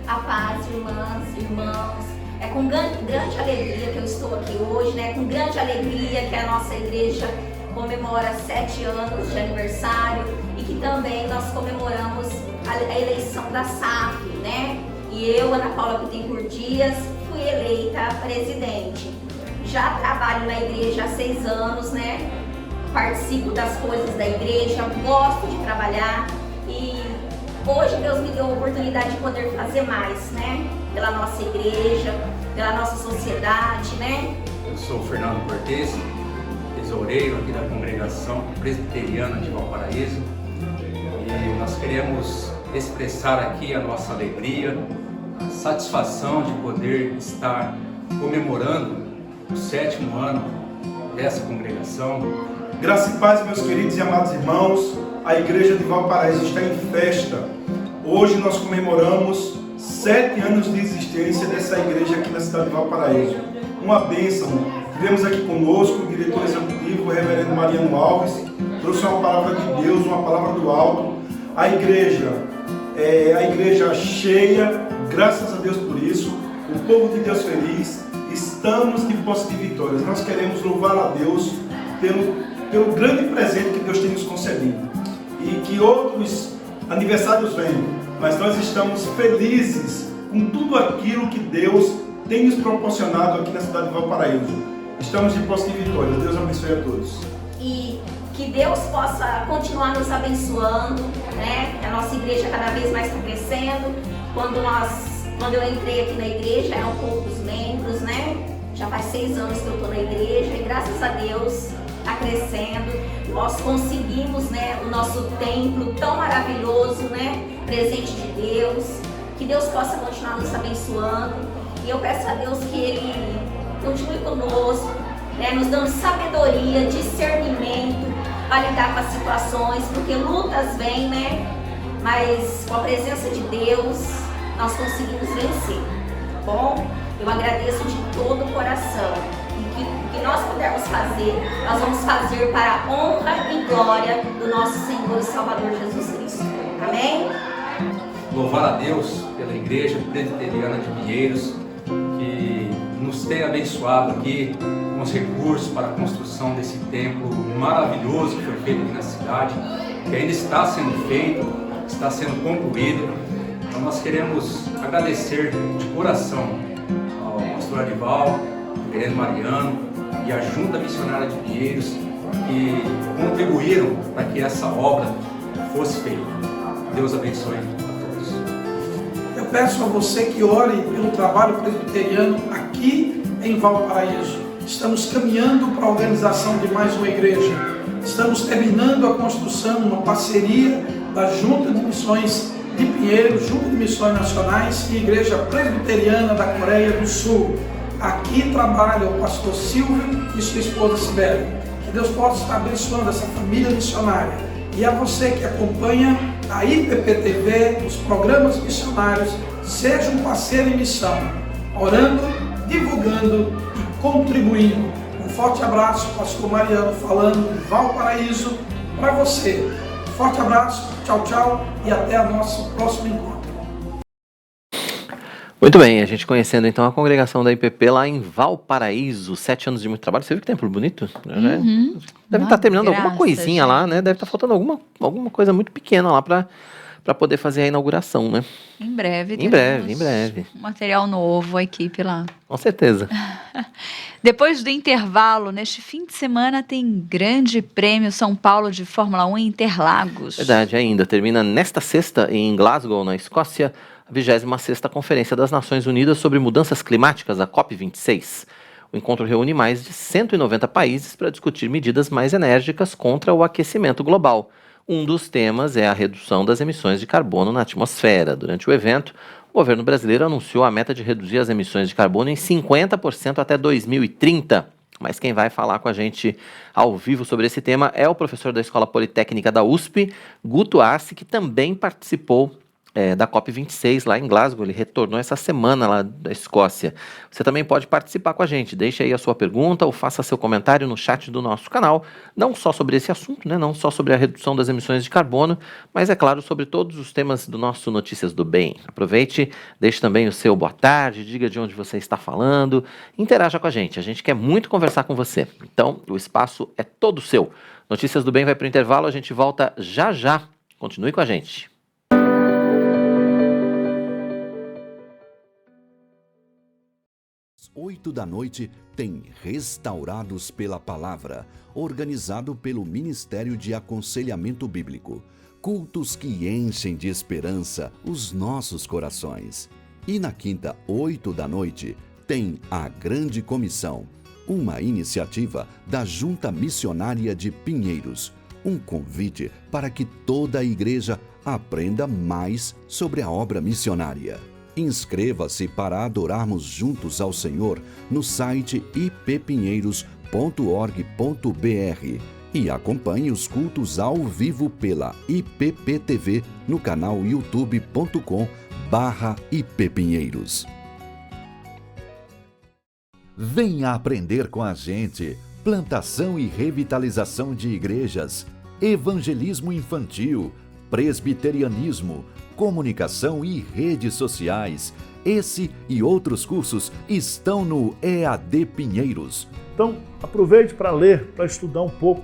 A paz, irmãs, irmãos. É com grande alegria que eu estou aqui hoje, né? Com grande alegria que a nossa igreja comemora 7 anos de aniversário e que também nós comemoramos a eleição da SAF, né? E eu, Ana Paula Bittencourt Dias, fui eleita presidente. Já trabalho na igreja há 6 anos, né? Participo das coisas da igreja, gosto de trabalhar e hoje Deus me deu a oportunidade de poder fazer mais, né? Pela nossa igreja, pela nossa sociedade, né? Eu sou o Fernando Cortes, tesoureiro aqui da congregação presbiteriana de Valparaíso e nós queremos expressar aqui a nossa alegria, a satisfação de poder estar comemorando o 7º ano dessa congregação. Graça e paz, meus queridos e amados irmãos, a igreja de Valparaíso está em festa. Hoje nós comemoramos 7 anos de existência dessa igreja aqui na cidade de Valparaíso. Uma bênção. Tivemos aqui conosco o diretor executivo, o reverendo Mariano Alves, trouxe uma palavra de Deus, uma palavra do alto. A igreja cheia, graças a Deus por isso. O povo de Deus feliz, estamos de posse de vitórias. Nós queremos louvar a Deus pelo grande presente que Deus tem nos concedido. E que outros aniversários venham, mas nós estamos felizes com tudo aquilo que Deus tem nos proporcionado aqui na cidade de Valparaíso. Estamos de posse de vitórias. Deus abençoe a todos. E que Deus possa continuar nos abençoando, né? A nossa igreja cada vez mais está crescendo. Quando eu entrei aqui na igreja, eram poucos membros, né? Já faz 6 anos que eu estou na igreja e graças a Deus está crescendo. Nós conseguimos, né, o nosso templo tão maravilhoso, né? Presente de Deus. Que Deus possa continuar nos abençoando. E eu peço a Deus que Ele continue conosco, né, nos dando sabedoria, discernimento para lidar com as situações, porque lutas vêm, né? Mas com a presença de Deus, nós conseguimos vencer, tá bom? Eu agradeço de todo o coração. E o que nós pudermos fazer, nós vamos fazer para a honra e glória do nosso Senhor e Salvador Jesus Cristo. Amém? Louvar a Deus pela Igreja Presbiteriana de Pinheiros, que nos tem abençoado aqui com os recursos para a construção desse templo maravilhoso que foi feito aqui na cidade, que ainda está sendo feito, está sendo concluído. Então nós queremos agradecer de coração ao pastor Arival, ao reverendo Mariano e à Junta Missionária de Pinheiros, que contribuíram para que essa obra fosse feita. Deus abençoe a todos. Eu peço a você que ore pelo trabalho presbiteriano aqui em Valparaíso. Estamos caminhando para a organização de mais uma igreja. Estamos terminando a construção, uma parceria da Junta de Missões de Pinheiros, Junta de Missões Nacionais e Igreja Presbiteriana da Coreia do Sul. Aqui trabalha o pastor Silvio e sua esposa Sibeli. Que Deus possa estar abençoando essa família missionária. E a você que acompanha a IPP-TV, os programas missionários, seja um parceiro em missão, orando, divulgando e contribuindo. Um forte abraço, pastor Mariano falando de Valparaíso para você. Forte abraço, tchau, tchau e até o nosso próximo encontro. Muito bem, a gente conhecendo então a congregação da IPP lá em Valparaíso, 7 anos de muito trabalho. Você viu que templo bonito? Deve estar terminando alguma coisinha lá, né? Deve estar faltando alguma coisa muito pequena lá para poder fazer a inauguração, né? Em breve. Em breve. Material novo, a equipe lá. Com certeza. Depois do intervalo, neste fim de semana tem Grande Prêmio São Paulo de Fórmula 1 em Interlagos. Verdade, ainda. Termina nesta sexta em Glasgow, na Escócia, a 26ª Conferência das Nações Unidas sobre Mudanças Climáticas, a COP26. O encontro reúne mais de 190 países para discutir medidas mais enérgicas contra o aquecimento global. Um dos temas é a redução das emissões de carbono na atmosfera. Durante o evento, o governo brasileiro anunciou a meta de reduzir as emissões de carbono em 50% até 2030. Mas quem vai falar com a gente ao vivo sobre esse tema é o professor da Escola Politécnica da USP, Guto Arce, que também participou da COP26 lá em Glasgow. Ele retornou essa semana lá da Escócia. Você também pode participar com a gente. Deixe aí a sua pergunta ou faça seu comentário no chat do nosso canal, não só sobre esse assunto, né? Não só sobre a redução das emissões de carbono, mas, é claro, sobre todos os temas do nosso Notícias do Bem. Aproveite, deixe também o seu boa tarde, diga de onde você está falando, interaja com a gente quer muito conversar com você. Então, o espaço é todo seu. Notícias do Bem vai para o intervalo, a gente volta já já. Continue com a gente. Às 8 da noite tem Restaurados pela Palavra, organizado pelo Ministério de Aconselhamento Bíblico. Cultos que enchem de esperança os nossos corações. E na quinta, 8 da noite, tem a Grande Comissão, uma iniciativa da Junta Missionária de Pinheiros. Um convite para que toda a igreja aprenda mais sobre a obra missionária. Inscreva-se para adorarmos juntos ao Senhor no site ippinheiros.org.br e acompanhe os cultos ao vivo pela IPPTV no canal youtube.com/ippinheiros. Venha aprender com a gente. Plantação e revitalização de igrejas, evangelismo infantil, presbiterianismo, comunicação e redes sociais. Esse e outros cursos estão no EAD Pinheiros. Então, aproveite para ler, para estudar um pouco.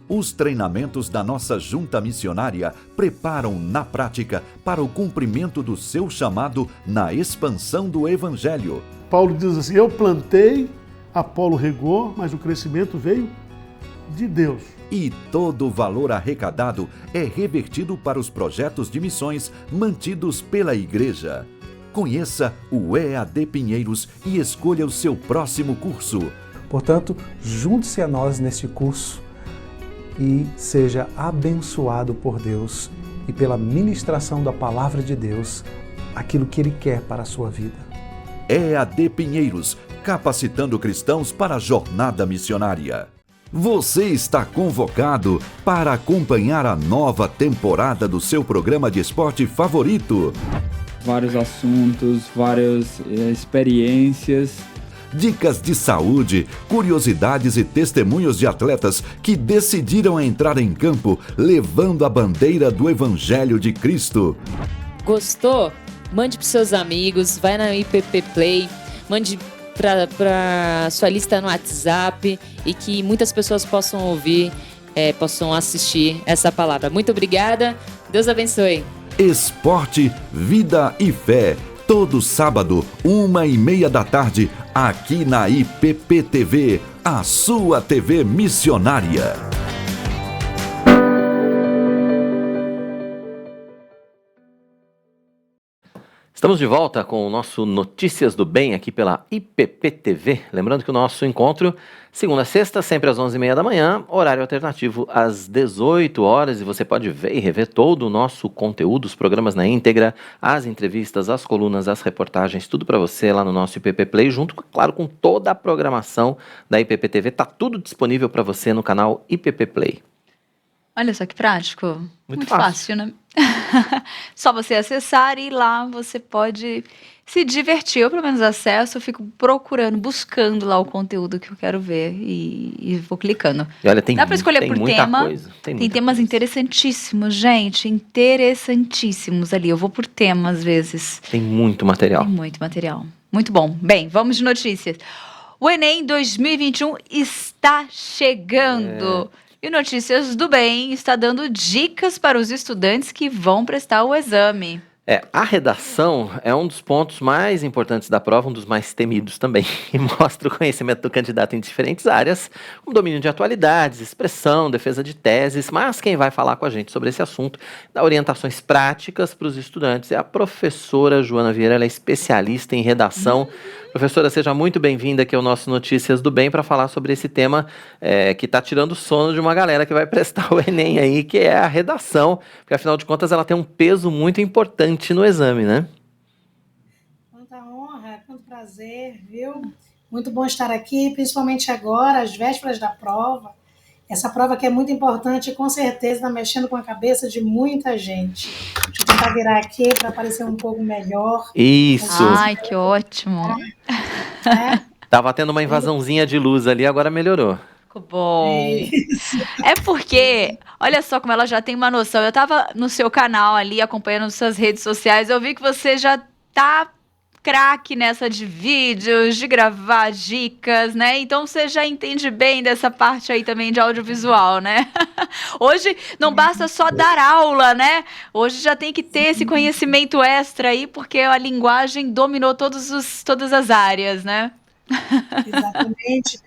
Os treinamentos da nossa junta missionária preparam na prática para o cumprimento do seu chamado na expansão do Evangelho. Paulo diz assim: eu plantei, Apolo regou, mas o crescimento veio de Deus. E todo o valor arrecadado é revertido para os projetos de missões mantidos pela Igreja. Conheça o EAD Pinheiros e escolha o seu próximo curso. Portanto, junte-se a nós neste curso e seja abençoado por Deus e pela ministração da Palavra de Deus, aquilo que Ele quer para a sua vida. EAD Pinheiros, capacitando cristãos para a jornada missionária. Você está convocado para acompanhar a nova temporada do seu programa de esporte favorito. Vários assuntos, várias experiências. Dicas de saúde, curiosidades e testemunhos de atletas que decidiram entrar em campo levando a bandeira do Evangelho de Cristo. Gostou? Mande para seus amigos, vai na IPP Play, mande para sua lista no WhatsApp e que muitas pessoas possam ouvir, possam assistir essa palavra. Muito obrigada, Deus abençoe. Esporte, vida e fé. Todo sábado, 1h30 da tarde, aqui na IPPTV, a sua TV missionária. Estamos de volta com o nosso Notícias do Bem aqui pela IPPTV. Lembrando que o nosso encontro, segunda a sexta, sempre às 11h30 da manhã, horário alternativo às 18 horas. E você pode ver e rever todo o nosso conteúdo, os programas na íntegra, as entrevistas, as colunas, as reportagens, tudo para você lá no nosso IPP Play, junto, claro, com toda a programação da IPPTV. Está tudo disponível para você no canal IPP Play. Olha só que prático. Muito fácil, né? Só você acessar e lá você pode se divertir. Eu, pelo menos, acesso, eu fico procurando, buscando lá o conteúdo que eu quero ver e vou clicando. E olha, dá para escolher por tema. Coisa, tem temas interessantíssimos, gente. Interessantíssimos ali. Eu vou por tema, às vezes. Tem muito material. Tem muito material. Muito bom. Bem, vamos de notícias. O Enem 2021 está chegando. E o Notícias do Bem está dando dicas para os estudantes que vão prestar o exame. A redação é um dos pontos mais importantes da prova, um dos mais temidos também, e mostra o conhecimento do candidato em diferentes áreas, como domínio de atualidades, expressão, defesa de teses, mas quem vai falar com a gente sobre esse assunto, dar orientações práticas para os estudantes, é a professora Joana Vieira, ela é especialista em redação. Professora, seja muito bem-vinda aqui ao nosso Notícias do Bem para falar sobre esse tema que está tirando o sono de uma galera que vai prestar o Enem aí, que é a redação, porque afinal de contas ela tem um peso muito importante no exame, né? Quanta honra, quanto prazer, viu? Muito bom estar aqui, principalmente agora, às vésperas da prova. Essa prova que é muito importante, com certeza está mexendo com a cabeça de muita gente. Deixa eu tentar virar aqui para aparecer um pouco melhor. Isso. Ai, que ótimo. Tava tendo uma invasãozinha de luz ali, agora melhorou. Ficou bom. É porque, olha só como ela já tem uma noção. Eu tava no seu canal ali, acompanhando suas redes sociais, eu vi que você já tá craque nessa de vídeos, de gravar dicas, né? Então você já entende bem dessa parte aí também de audiovisual, né? Hoje não basta só dar aula, né? Hoje já tem que ter esse conhecimento extra aí, porque a linguagem dominou todas as áreas, né? Exatamente.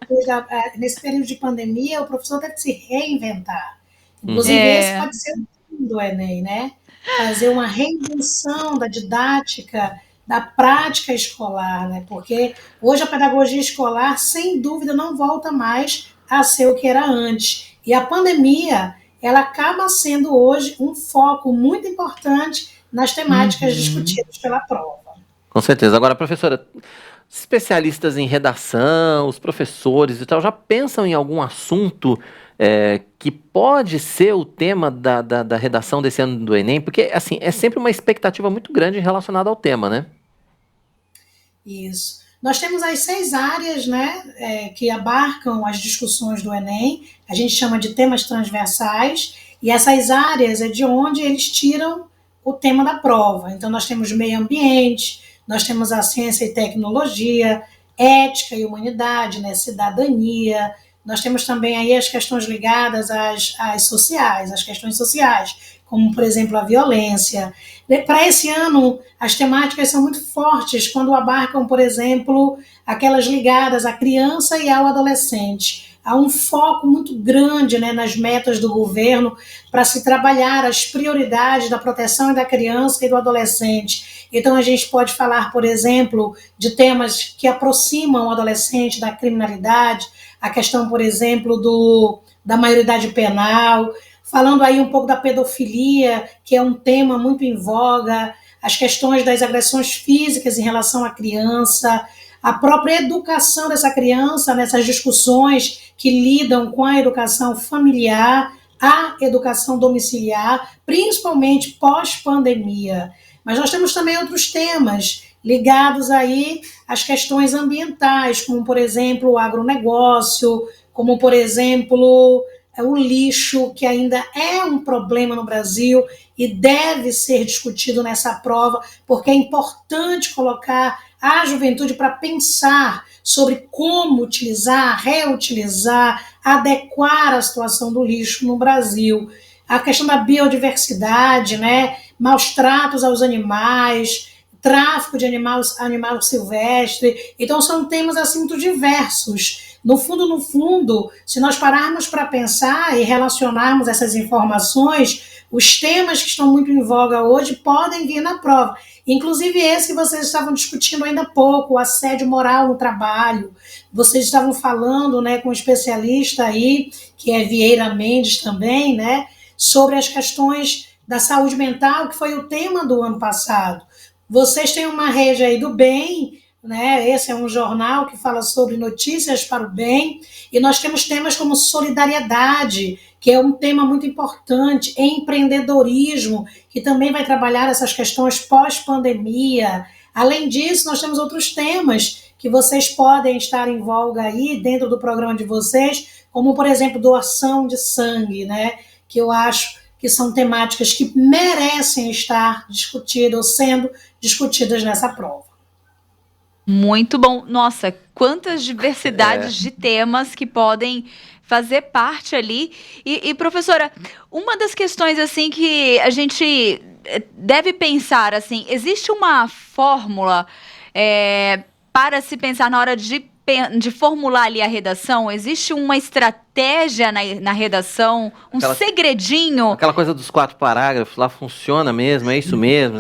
Nesse período de pandemia, o professor teve que se reinventar. Inclusive, esse pode ser o fim do Enem, né? Fazer uma reinvenção da didática, da prática escolar, né? Porque hoje a pedagogia escolar, sem dúvida, não volta mais a ser o que era antes. E a pandemia, ela acaba sendo hoje um foco muito importante nas temáticas discutidas pela prova. Com certeza. Agora, professora, especialistas em redação, os professores e tal, já pensam em algum assunto que pode ser o tema da redação desse ano do Enem? Porque, assim, é sempre uma expectativa muito grande relacionada ao tema, né? Isso. Nós temos as 6 áreas, né, que abarcam as discussões do Enem, a gente chama de temas transversais, e essas áreas é de onde eles tiram o tema da prova. Então, nós temos meio ambiente, nós temos a ciência e tecnologia, ética e humanidade, né, cidadania. Nós temos também aí as questões ligadas às sociais, às questões sociais, como, por exemplo, a violência. Para esse ano, as temáticas são muito fortes quando abarcam, por exemplo, aquelas ligadas à criança e ao adolescente. Há um foco muito grande, né, nas metas do governo para se trabalhar as prioridades da proteção da criança e do adolescente. Então, a gente pode falar, por exemplo, de temas que aproximam o adolescente da criminalidade, a questão, por exemplo, da maioridade penal, falando aí um pouco da pedofilia, que é um tema muito em voga, as questões das agressões físicas em relação à criança, a própria educação dessa criança, nessas discussões que lidam com a educação familiar, a educação domiciliar, principalmente pós-pandemia. Mas nós temos também outros temas ligados aí às questões ambientais, como, por exemplo, o agronegócio, como, por exemplo, o lixo, que ainda é um problema no Brasil e deve ser discutido nessa prova, porque é importante colocar a juventude para pensar sobre como utilizar, reutilizar, adequar a situação do lixo no Brasil. A questão da biodiversidade, né? Maus tratos aos animais, tráfico de animal silvestre. Então, são temas assim muito diversos. No fundo, se nós pararmos para pensar e relacionarmos essas informações, os temas que estão muito em voga hoje podem vir na prova. Inclusive esse que vocês estavam discutindo ainda há pouco, o assédio moral no trabalho. Vocês estavam falando, né, com um especialista aí, que é Vieira Mendes também, né, sobre as questões da saúde mental, que foi o tema do ano passado. Vocês têm uma rede aí do bem, né? Esse é um jornal que fala sobre notícias para o bem, e nós temos temas como solidariedade, que é um tema muito importante, empreendedorismo, que também vai trabalhar essas questões pós-pandemia. Além disso, nós temos outros temas que vocês podem estar em voga aí dentro do programa de vocês, como, por exemplo, doação de sangue, né? Que eu acho que são temáticas que merecem estar discutidas ou sendo discutidas nessa prova. Muito bom. Nossa, quantas diversidades de temas que podem fazer parte ali. E, professora, uma das questões assim que a gente deve pensar, assim, existe uma fórmula para se pensar na hora de formular ali a redação? Existe uma estratégia na redação? Segredinho? Aquela coisa dos 4 parágrafos lá funciona mesmo? É isso mesmo?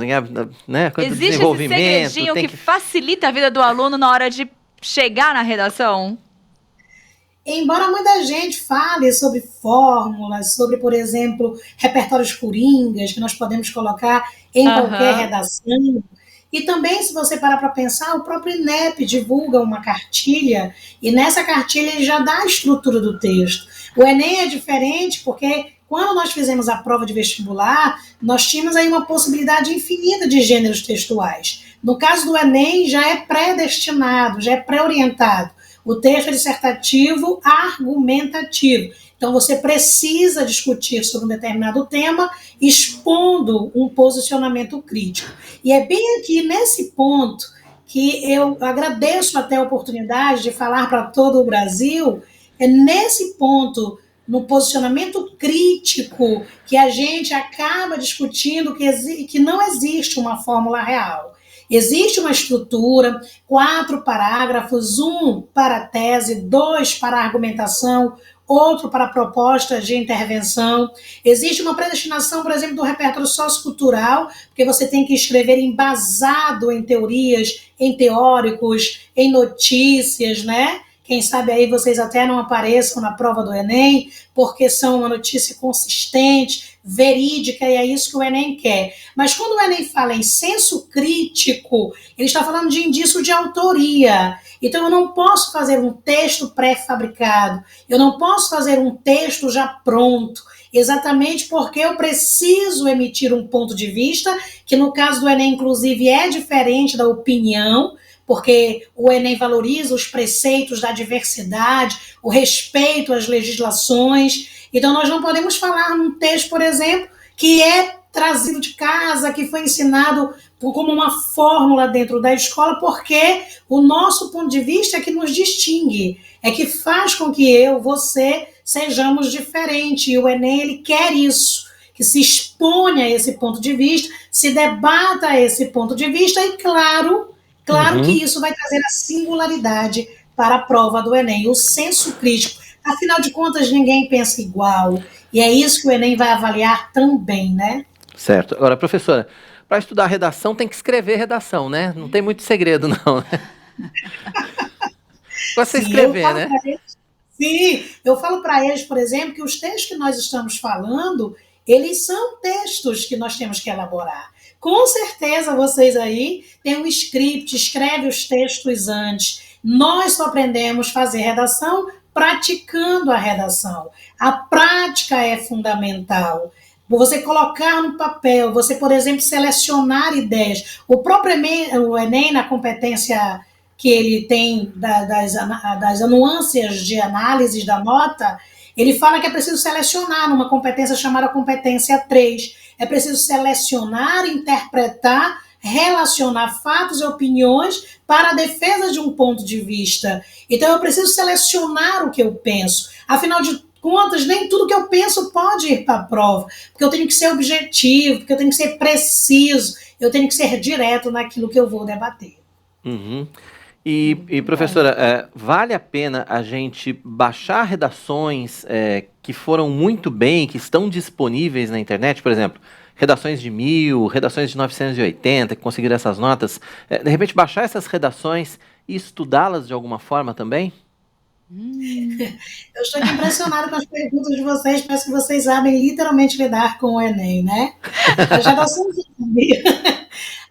Né? Coisa do Existe desenvolvimento, esse segredinho que facilita a vida do aluno na hora de chegar na redação? Embora muita gente fale sobre fórmulas, sobre, por exemplo, repertórios coringas que nós podemos colocar em qualquer redação, E também, se você parar para pensar, o próprio INEP divulga uma cartilha, e nessa cartilha ele já dá a estrutura do texto. O Enem é diferente porque quando nós fizemos a prova de vestibular, nós tínhamos aí uma possibilidade infinita de gêneros textuais. No caso do Enem, já é pré-destinado, já é pré-orientado. O texto é dissertativo argumentativo. Então, você precisa discutir sobre um determinado tema, expondo um posicionamento crítico. E é bem aqui, nesse ponto, que eu agradeço até a oportunidade de falar para todo o Brasil, é nesse ponto, no posicionamento crítico, que a gente acaba discutindo que não existe uma fórmula real. Existe uma estrutura, 4 parágrafos, 1 para a tese, 2 para a argumentação, outro para propostas de intervenção. Existe uma predestinação, por exemplo, do repertório sociocultural, porque você tem que escrever embasado em teorias, em teóricos, em notícias, né? Quem sabe aí vocês até não apareçam na prova do Enem, porque são uma notícia consistente, verídica, e é isso que o Enem quer. Mas quando o Enem fala em senso crítico, ele está falando de indício de autoria. Então eu não posso fazer um texto pré-fabricado, eu não posso fazer um texto já pronto, exatamente porque eu preciso emitir um ponto de vista, que no caso do Enem, inclusive, é diferente da opinião, porque o Enem valoriza os preceitos da diversidade, o respeito às legislações. Então, nós não podemos falar num texto, por exemplo, que é trazido de casa, que foi ensinado como uma fórmula dentro da escola, porque o nosso ponto de vista é que nos distingue, é que faz com que você, sejamos diferentes. E o Enem, ele quer isso, que se exponha a esse ponto de vista, se debata a esse ponto de vista e, claro que isso vai trazer a singularidade para a prova do Enem, o senso crítico. Afinal de contas, ninguém pensa igual. E é isso que o Enem vai avaliar também, né? Certo. Agora, professora, para estudar redação tem que escrever redação, né? Não tem muito segredo, não, né? Você escrever, né? Sim, eu falo para eles, por exemplo, que os textos que nós estamos falando, eles são textos que nós temos que elaborar. Com certeza vocês aí têm um script, escreve os textos antes. Nós só aprendemos a fazer redação praticando a redação. A prática é fundamental. Você colocar no papel, você, por exemplo, selecionar ideias. O próprio Enem, na competência que ele tem das nuances de análise da nota, ele fala que é preciso selecionar numa competência chamada competência 3. É preciso selecionar, interpretar, relacionar fatos e opiniões para a defesa de um ponto de vista. Então, eu preciso selecionar o que eu penso. Afinal de contas, nem tudo que eu penso pode ir para a prova, porque eu tenho que ser objetivo, porque eu tenho que ser preciso, eu tenho que ser direto naquilo que eu vou debater. Uhum. E professora, vale a pena a gente baixar redações que foram muito bem, que estão disponíveis na internet, por exemplo, redações de 1000, redações de 980, que conseguiram essas notas, de repente baixar essas redações e estudá-las de alguma forma também? Eu estou aqui impressionada com as perguntas de vocês, parece que vocês sabem literalmente lidar com o Enem, né?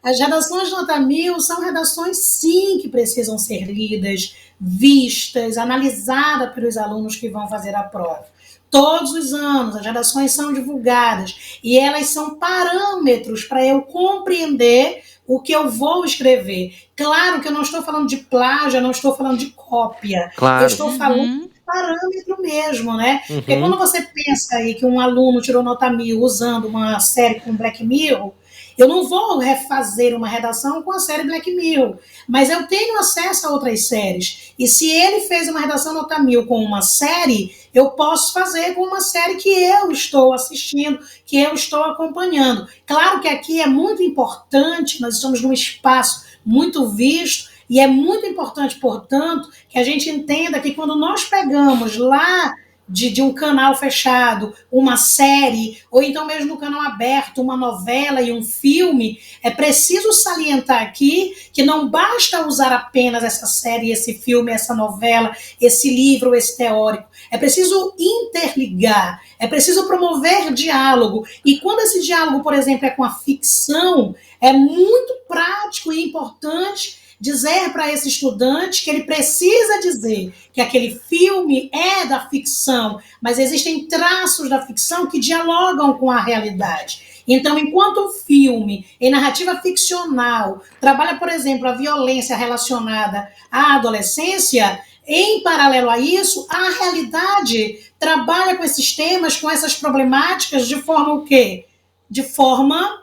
As redações de nota 1000 são redações, sim, que precisam ser lidas, vistas, analisadas pelos alunos que vão fazer a prova. Todos os anos, as redações são divulgadas e elas são parâmetros para eu compreender o que eu vou escrever. Claro que eu não estou falando de plágio, eu não estou falando de cópia. Claro. Eu estou falando de parâmetro mesmo, né? Porque quando você pensa aí que um aluno tirou nota 1000 usando uma série com Black Mirror, eu não vou refazer uma redação com a série Black Mirror, mas eu tenho acesso a outras séries. E se ele fez uma redação nota 1000 com uma série, eu posso fazer com uma série que eu estou assistindo, que eu estou acompanhando. Claro que aqui é muito importante, nós estamos num espaço muito visto, e é muito importante, portanto, que a gente entenda que quando nós pegamos lá de um canal fechado, uma série, ou então mesmo no canal aberto, uma novela e um filme, é preciso salientar aqui que não basta usar apenas essa série, esse filme, essa novela, esse livro, esse teórico. É preciso interligar, é preciso promover diálogo. E quando esse diálogo, por exemplo, é com a ficção, é muito prático e importante dizer para esse estudante que ele precisa dizer que aquele filme é da ficção, mas existem traços da ficção que dialogam com a realidade. Então, enquanto o filme, em narrativa ficcional, trabalha, por exemplo, a violência relacionada à adolescência, em paralelo a isso, a realidade trabalha com esses temas, com essas problemáticas de forma o quê? De forma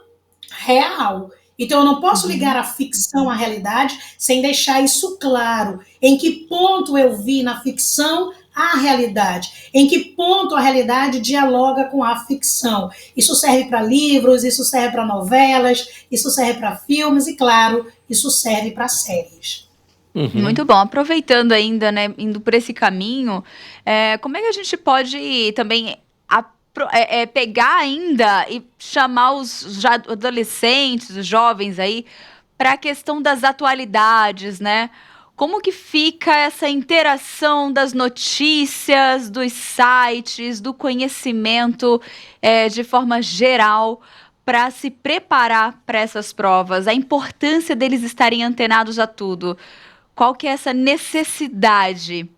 real. Então, eu não posso ligar a ficção à realidade sem deixar isso claro. Em que ponto eu vi na ficção a realidade? Em que ponto a realidade dialoga com a ficção? Isso serve para livros, isso serve para novelas, isso serve para filmes e, claro, isso serve para séries. Muito bom. Aproveitando ainda, né, indo por esse caminho, como é que a gente pode também pegar ainda e chamar os adolescentes, os jovens aí, para a questão das atualidades, né? Como que fica essa interação das notícias, dos sites, do conhecimento de forma geral, para se preparar para essas provas? A importância deles estarem antenados a tudo. Qual que é essa necessidade?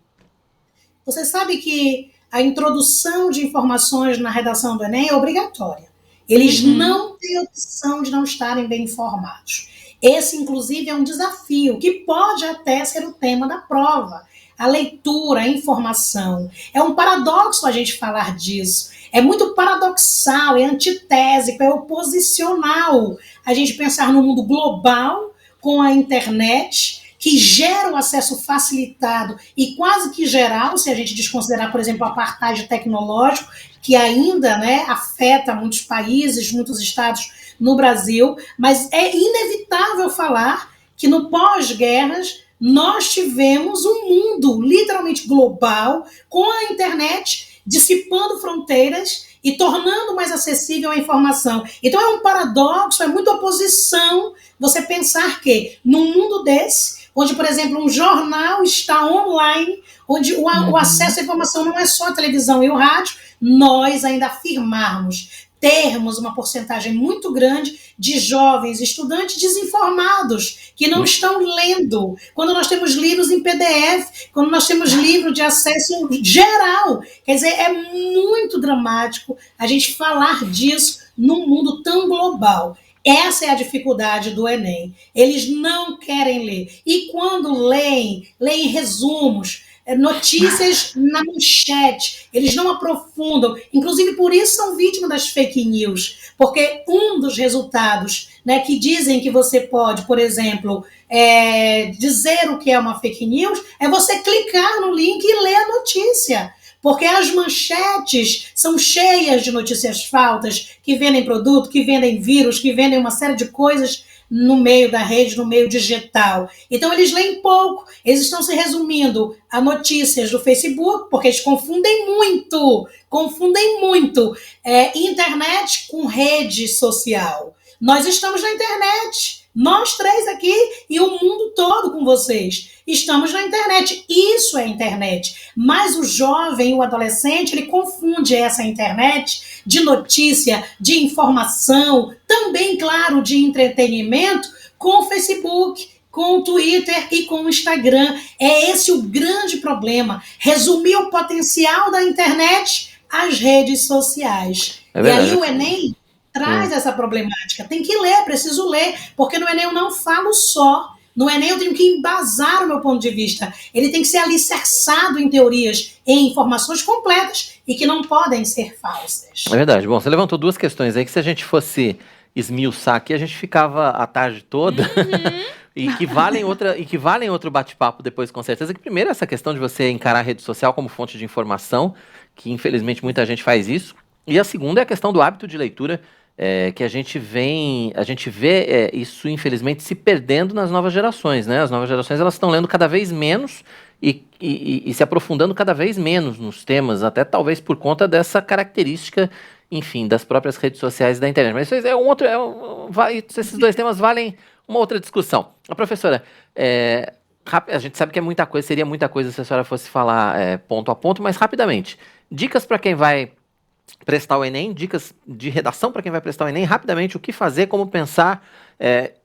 Você sabe que a introdução de informações na redação do Enem é obrigatória. Eles não têm opção de não estarem bem informados. Esse, inclusive, é um desafio que pode até ser o tema da prova. A leitura, a informação. É um paradoxo a gente falar disso. É muito paradoxal, é antitésico, é oposicional a gente pensar no mundo global com a internet, que gera o acesso facilitado e quase que geral, se a gente desconsiderar, por exemplo, o apartheid tecnológico, que ainda, né, afeta muitos países, muitos estados no Brasil, mas é inevitável falar que no pós-guerras nós tivemos um mundo literalmente global, com a internet dissipando fronteiras e tornando mais acessível a informação. Então é um paradoxo, é muita oposição você pensar que num mundo desse, onde, por exemplo, um jornal está online, onde o acesso à informação não é só a televisão e o rádio, nós ainda afirmarmos, termos uma porcentagem muito grande de jovens estudantes desinformados, que não estão lendo. Quando nós temos livros em PDF, quando nós temos livros de acesso geral. Quer dizer, é muito dramático a gente falar disso num mundo tão global. Essa é a dificuldade do Enem. Eles não querem ler. E quando leem resumos, notícias na manchete. Eles não aprofundam. Inclusive, por isso são vítimas das fake news. Porque um dos resultados, né, que dizem que você pode, por exemplo, dizer o que é uma fake news, é você clicar no link e ler a notícia. Porque as manchetes são cheias de notícias falsas, que vendem produto, que vendem vírus, que vendem uma série de coisas no meio da rede, no meio digital. Então, eles leem pouco, eles estão se resumindo a notícias do Facebook, porque eles confundem muito internet com rede social. Nós estamos na internet, nós três aqui e o mundo todo com vocês. Estamos na internet, isso é internet. Mas o jovem, o adolescente, ele confunde essa internet de notícia, de informação, também, claro, de entretenimento, com o Facebook, com o Twitter e com o Instagram. É esse o grande problema, resumir o potencial da internet às redes sociais. E aí o Enem traz essa problemática. Tem que ler, preciso ler, porque no Enem eu não falo só. No Enem eu tenho que embasar o meu ponto de vista. Ele tem que ser alicerçado em teorias, em informações completas e que não podem ser falsas. É verdade. Bom, você levantou duas questões aí que se a gente fosse esmiuçar aqui, a gente ficava a tarde toda e que valem outro bate-papo depois, com certeza. Que primeiro é essa questão de você encarar a rede social como fonte de informação, que infelizmente muita gente faz isso. E a segunda é a questão do hábito de leitura, que a gente vê isso, infelizmente, se perdendo nas novas gerações, né? As novas gerações, elas estão lendo cada vez menos e se aprofundando cada vez menos nos temas, até talvez por conta dessa característica, enfim, das próprias redes sociais da internet. Mas isso é um outro, esses dois temas valem uma outra discussão. A professora, a gente sabe que é muita coisa, seria muita coisa se a senhora fosse falar ponto a ponto, mas rapidamente, dicas para quem vai prestar o Enem, dicas de redação para quem vai prestar o Enem, rapidamente, o que fazer, como pensar,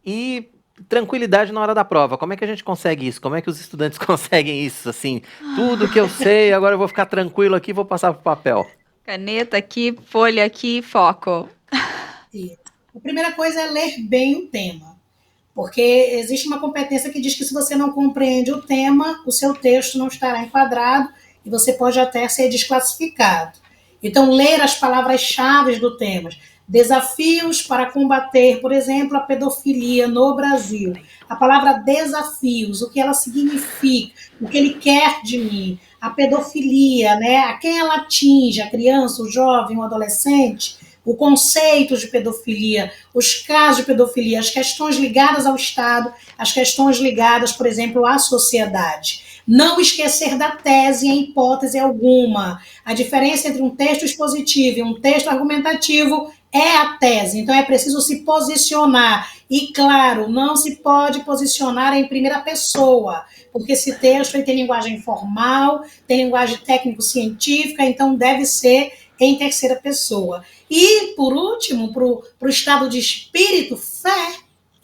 e tranquilidade na hora da prova. Como é que a gente consegue isso? Como é que os estudantes conseguem isso? Assim, tudo que eu sei, agora eu vou ficar tranquilo aqui e vou passar para o papel. Caneta aqui, folha aqui, foco. A primeira coisa é ler bem o tema, porque existe uma competência que diz que se você não compreende o tema, o seu texto não estará enquadrado e você pode até ser desclassificado. Então, ler as palavras-chave do tema. Desafios para combater, por exemplo, a pedofilia no Brasil. A palavra desafios, o que ela significa, o que ele quer de mim. A pedofilia, né? A quem ela atinge, a criança, o jovem, o adolescente, o conceito de pedofilia, os casos de pedofilia, as questões ligadas ao Estado, as questões ligadas, por exemplo, à sociedade. Não esquecer da tese em hipótese alguma. A diferença entre um texto expositivo e um texto argumentativo é a tese, então é preciso se posicionar. E, claro, não se pode posicionar em primeira pessoa, porque esse texto tem linguagem formal, tem linguagem técnico-científica, então deve ser em terceira pessoa. E, por último, para o estado de espírito, fé.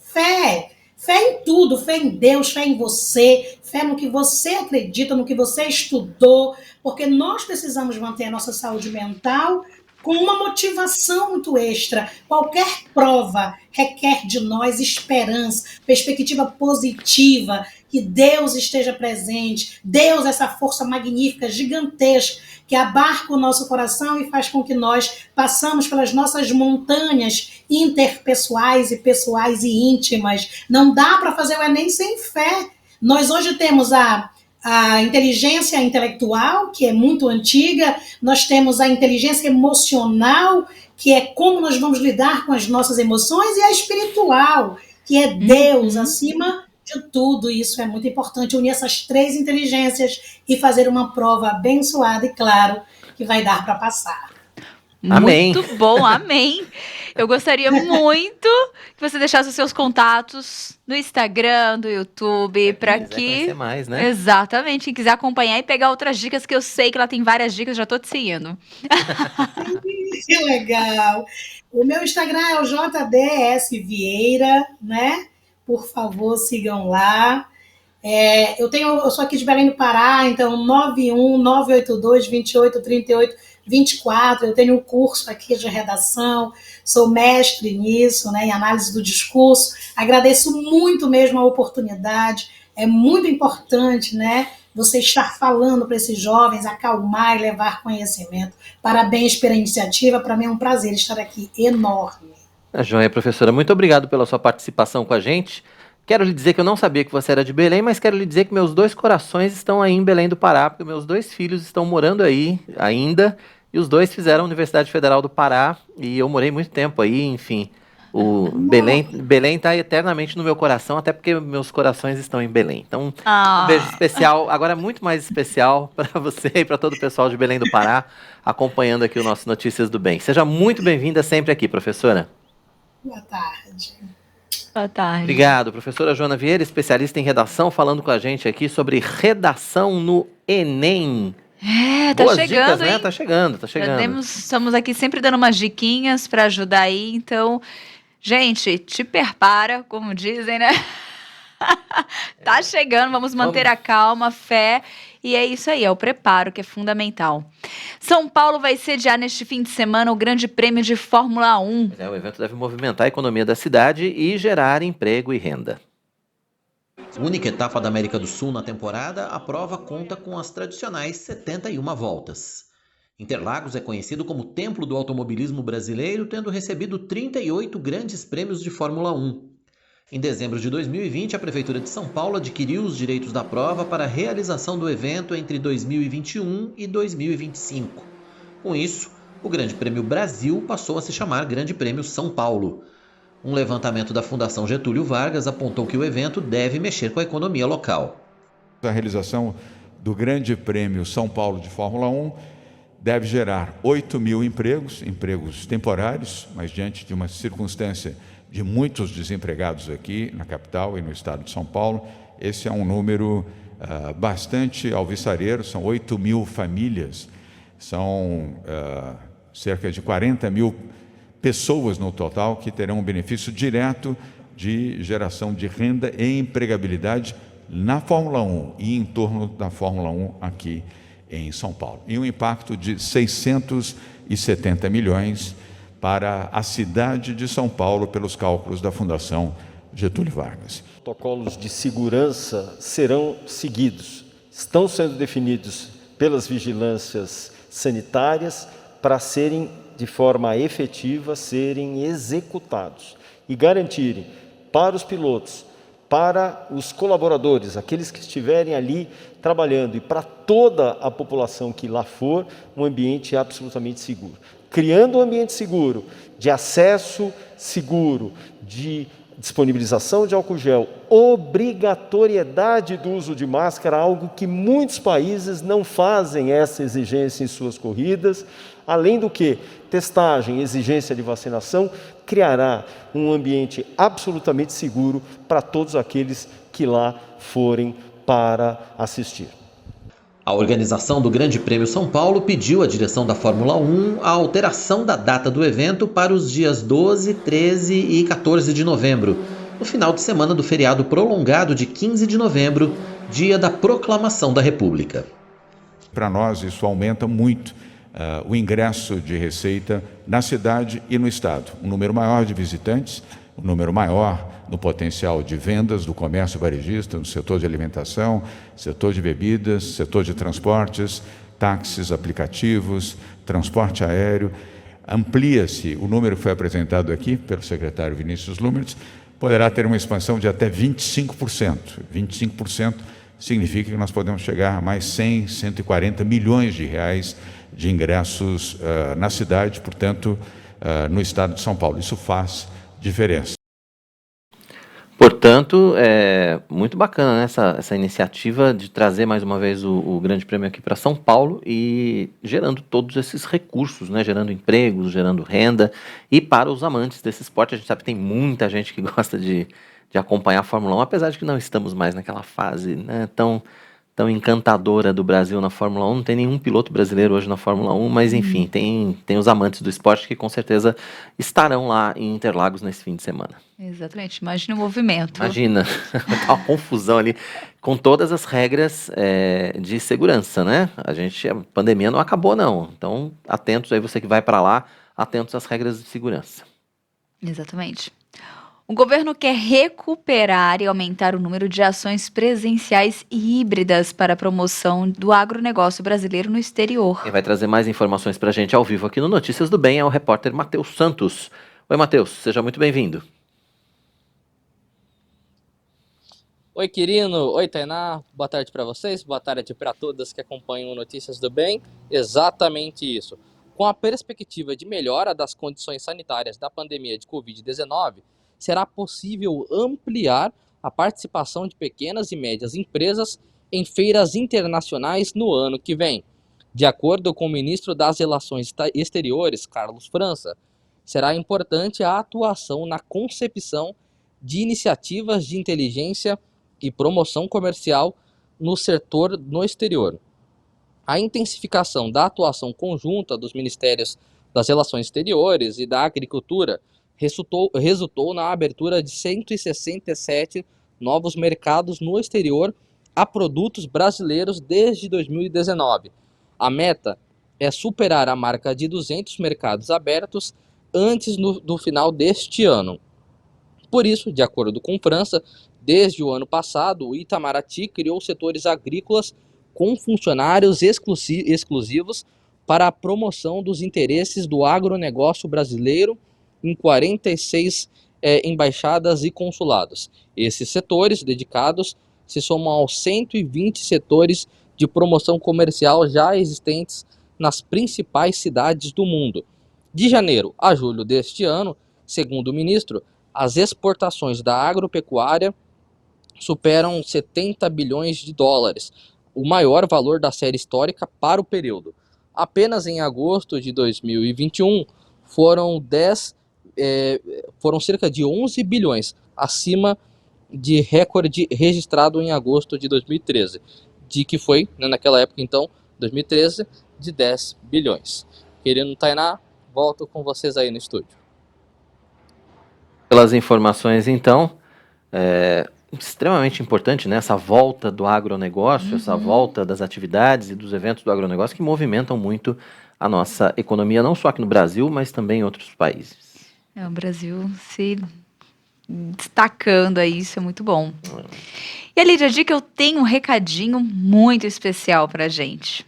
Fé em tudo, fé em Deus, fé em você, fé no que você acredita, no que você estudou, porque nós precisamos manter a nossa saúde mental com uma motivação muito extra. Qualquer prova requer de nós esperança, perspectiva positiva, que Deus esteja presente, Deus, essa força magnífica, gigantesca, que abarca o nosso coração e faz com que nós passamos pelas nossas montanhas interpessoais e pessoais e íntimas. Não dá para fazer o Enem sem fé. Nós hoje temos a inteligência intelectual, que é muito antiga, nós temos a inteligência emocional, que é como nós vamos lidar com as nossas emoções, e a espiritual, que é Deus acima de tudo. Isso é muito importante, unir essas três inteligências e fazer uma prova abençoada e, claro, que vai dar para passar. Amém. Muito bom, amém. Eu gostaria muito que você deixasse os seus contatos no Instagram, do YouTube, para que... mais, né? Exatamente, quem quiser acompanhar e pegar outras dicas, que eu sei que ela tem várias dicas, já tô te seguindo. Que legal. O meu Instagram é o JDS Vieira, né? Por favor, sigam lá. Eu sou aqui de Belém do Pará, então 91982283824. Eu tenho um curso aqui de redação, sou mestre nisso, né, em análise do discurso. Agradeço muito mesmo a oportunidade. É muito importante, né, você estar falando para esses jovens, acalmar e levar conhecimento. Parabéns pela iniciativa, para mim é um prazer estar aqui, enorme. Joia, professora, muito obrigado pela sua participação com a gente. Quero lhe dizer que eu não sabia que você era de Belém, mas quero lhe dizer que meus dois corações estão aí em Belém do Pará, porque meus dois filhos estão morando aí ainda, e os dois fizeram a Universidade Federal do Pará, e eu morei muito tempo aí, enfim. Belém está eternamente no meu coração, até porque meus corações estão em Belém. Então, um beijo especial, agora muito mais especial para você e para todo o pessoal de Belém do Pará, acompanhando aqui o nosso Notícias do Bem. Seja muito bem-vinda sempre aqui, professora. Boa tarde. Boa tarde. Obrigado, professora Joana Vieira, especialista em redação, falando com a gente aqui sobre redação no Enem. Tá Boas chegando, dicas, hein? Né? Tá chegando. Estamos aqui sempre dando umas diquinhas para ajudar aí, então, gente, te prepara, como dizem, né? Tá chegando, vamos manter a calma, fé, e é isso aí, é o preparo que é fundamental. São Paulo vai sediar neste fim de semana o Grande Prêmio de Fórmula 1. O evento deve movimentar a economia da cidade e gerar emprego e renda. Única etapa da América do Sul na temporada, a prova conta com as tradicionais 71 voltas. Interlagos é conhecido como Templo do Automobilismo Brasileiro, tendo recebido 38 grandes prêmios de Fórmula 1. Em dezembro de 2020, a Prefeitura de São Paulo adquiriu os direitos da prova para a realização do evento entre 2021 e 2025. Com isso, o Grande Prêmio Brasil passou a se chamar Grande Prêmio São Paulo. Um levantamento da Fundação Getúlio Vargas apontou que o evento deve mexer com a economia local. A realização do Grande Prêmio São Paulo de Fórmula 1 deve gerar 8 mil empregos temporários, mas diante de uma circunstância de muitos desempregados aqui na capital e no estado de São Paulo, esse é um número bastante alvissareiro, são 8 mil famílias, são cerca de 40 mil pessoas no total que terão um benefício direto de geração de renda e empregabilidade na Fórmula 1 e em torno da Fórmula 1 aqui em São Paulo. E um impacto de 670 milhões para a cidade de São Paulo, pelos cálculos da Fundação Getúlio Vargas. Protocolos de segurança serão seguidos, estão sendo definidos pelas vigilâncias sanitárias para serem, de forma efetiva, serem executados e garantirem para os pilotos, para os colaboradores, aqueles que estiverem ali trabalhando e para toda a população que lá for, um ambiente absolutamente seguro. Criando um ambiente seguro, de acesso seguro, de disponibilização de álcool gel, obrigatoriedade do uso de máscara, algo que muitos países não fazem essa exigência em suas corridas, além do que testagem, exigência de vacinação, criará um ambiente absolutamente seguro para todos aqueles que lá forem para assistir. A organização do Grande Prêmio São Paulo pediu à direção da Fórmula 1 a alteração da data do evento para os dias 12, 13 e 14 de novembro, no final de semana do feriado prolongado de 15 de novembro, dia da Proclamação da República. Para nós, isso aumenta muito o ingresso de receita na cidade e no estado. Um número maior de visitantes, um número maior no potencial de vendas do comércio varejista, no setor de alimentação, setor de bebidas, setor de transportes, táxis, aplicativos, transporte aéreo. Amplia-se, o número foi apresentado aqui pelo secretário Vinícius Lumertz, poderá ter uma expansão de até 25%. 25% significa que nós podemos chegar a mais 100, 140 milhões de reais de ingressos na cidade, portanto, no estado de São Paulo. Isso faz diferença. Portanto, é muito bacana, né, essa iniciativa de trazer mais uma vez o Grande Prêmio aqui para São Paulo e gerando todos esses recursos, né, gerando empregos, gerando renda, e para os amantes desse esporte. A gente sabe que tem muita gente que gosta de acompanhar a Fórmula 1, apesar de que não estamos mais naquela fase, né, tão encantadora do Brasil na Fórmula 1, não tem nenhum piloto brasileiro hoje na Fórmula 1, mas enfim, tem os amantes do esporte que com certeza estarão lá em Interlagos nesse fim de semana. Exatamente, imagina o movimento. Imagina, tá uma confusão ali, com todas as regras de segurança, né? A pandemia não acabou não, então atentos aí, você que vai para lá, atentos às regras de segurança. Exatamente. O governo quer recuperar e aumentar o número de ações presenciais e híbridas para a promoção do agronegócio brasileiro no exterior. Quem vai trazer mais informações para a gente ao vivo aqui no Notícias do Bem é o repórter Matheus Santos. Oi, Matheus, seja muito bem-vindo. Oi, Quirino. Oi, Tainá. Boa tarde para vocês, boa tarde para todas que acompanham o Notícias do Bem. Exatamente isso. Com a perspectiva de melhora das condições sanitárias da pandemia de Covid-19, será possível ampliar a participação de pequenas e médias empresas em feiras internacionais no ano que vem. De acordo com o ministro das Relações Exteriores, Carlos França, será importante a atuação na concepção de iniciativas de inteligência e promoção comercial no setor no exterior. A intensificação da atuação conjunta dos Ministérios das Relações Exteriores e da Agricultura resultou na abertura de 167 novos mercados no exterior a produtos brasileiros desde 2019. A meta é superar a marca de 200 mercados abertos antes do final deste ano. Por isso, de acordo com França, desde o ano passado, o Itamaraty criou setores agrícolas com funcionários exclusivos para a promoção dos interesses do agronegócio brasileiro em 46 embaixadas e consulados. Esses setores dedicados se somam aos 120 setores de promoção comercial já existentes nas principais cidades do mundo. De janeiro a julho deste ano, segundo o ministro, as exportações da agropecuária superam 70 bilhões de dólares, o maior valor da série histórica para o período. Apenas em agosto de 2021 foram cerca de 11 bilhões, acima de recorde registrado em agosto de 2013, de que foi, né, naquela época então, 2013, de 10 bilhões. Querido Tainá, volto com vocês aí no estúdio. Pelas informações, então, extremamente importante, né, essa volta do agronegócio, essa volta das atividades e dos eventos do agronegócio que movimentam muito a nossa economia, não só aqui no Brasil, mas também em outros países. O Brasil se destacando aí, isso é muito bom. E a Lídia Dica, eu tenho um recadinho muito especial pra gente.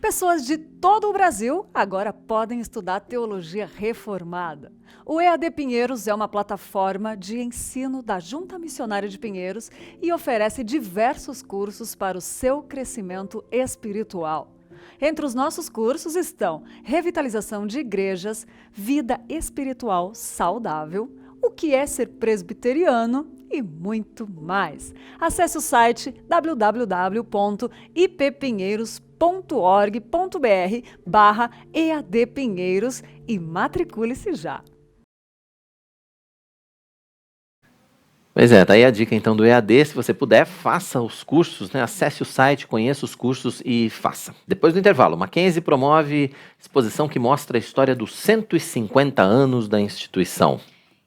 Pessoas de todo o Brasil agora podem estudar teologia reformada. O EAD Pinheiros é uma plataforma de ensino da Junta Missionária de Pinheiros e oferece diversos cursos para o seu crescimento espiritual. Entre os nossos cursos estão revitalização de igrejas, vida espiritual saudável, o que é ser presbiteriano e muito mais. Acesse o site www.ippinheiros.org.br/EAD Pinheiros e matricule-se já. Pois é, tá aí a dica então do EAD. Se você puder, faça os cursos, né? Acesse o site, conheça os cursos e faça. Depois do intervalo, Mackenzie promove exposição que mostra a história dos 150 anos da instituição.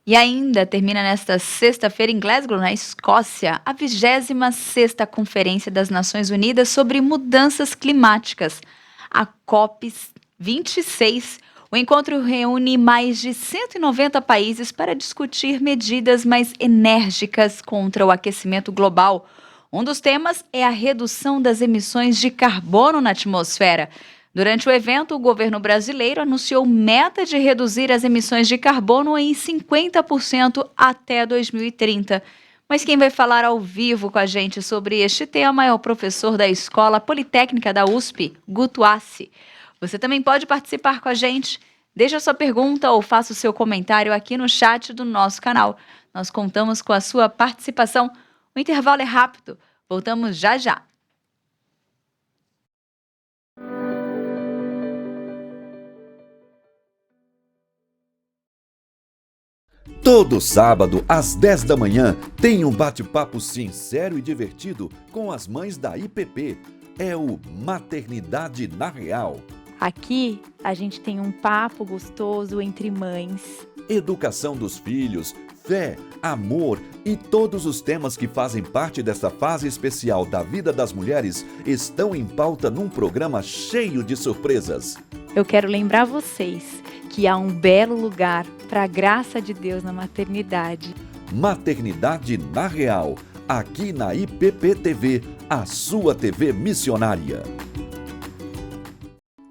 E ainda termina nesta sexta-feira em Glasgow, na Escócia, a 26ª Conferência das Nações Unidas sobre Mudanças Climáticas, a COP26. O encontro reúne mais de 190 países para discutir medidas mais enérgicas contra o aquecimento global. Um dos temas é a redução das emissões de carbono na atmosfera. Durante o evento, o governo brasileiro anunciou meta de reduzir as emissões de carbono em 50% até 2030. Mas quem vai falar ao vivo com a gente sobre este tema é o professor da Escola Politécnica da USP, Guto Assi. Você também pode participar com a gente. Deixe a sua pergunta ou faça o seu comentário aqui no chat do nosso canal. Nós contamos com a sua participação. O intervalo é rápido. Voltamos já já. Todo sábado, às 10 da manhã, tem um bate-papo sincero e divertido com as mães da IPP. É o Maternidade na Real. Aqui, a gente tem um papo gostoso entre mães. Educação dos filhos, fé, amor e todos os temas que fazem parte dessa fase especial da vida das mulheres estão em pauta num programa cheio de surpresas. Eu quero lembrar vocês que há um belo lugar para a graça de Deus na maternidade. Maternidade na Real, aqui na IPP TV, a sua TV missionária.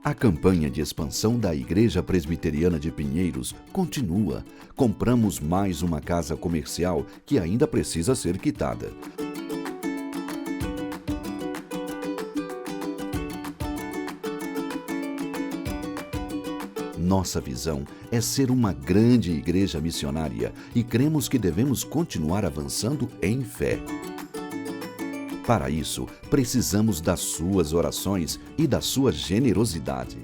A campanha de expansão da Igreja Presbiteriana de Pinheiros continua. Compramos mais uma casa comercial que ainda precisa ser quitada. Nossa visão é ser uma grande igreja missionária e cremos que devemos continuar avançando em fé. Para isso, precisamos das suas orações e da sua generosidade.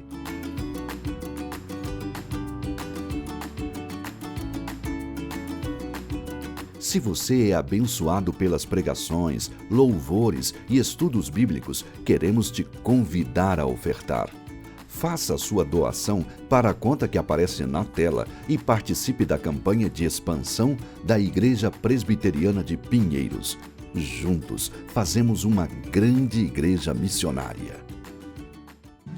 Se você é abençoado pelas pregações, louvores e estudos bíblicos, queremos te convidar a ofertar. Faça a sua doação para a conta que aparece na tela e participe da campanha de expansão da Igreja Presbiteriana de Pinheiros. Juntos, fazemos uma grande igreja missionária.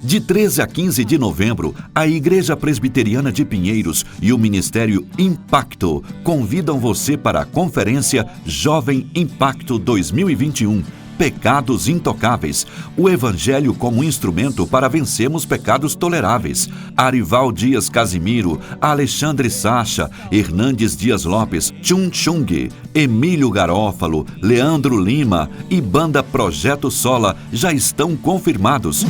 De 13 a 15 de novembro, a Igreja Presbiteriana de Pinheiros e o Ministério Impacto convidam você para a Conferência Jovem Impacto 2021. Pecados Intocáveis, o Evangelho como instrumento para vencermos pecados toleráveis. Arival Dias Casimiro, Alexandre Sacha, Hernandes Dias Lopes, Chun Chung, Emílio Garófalo, Leandro Lima e Banda Projeto Sola já estão confirmados.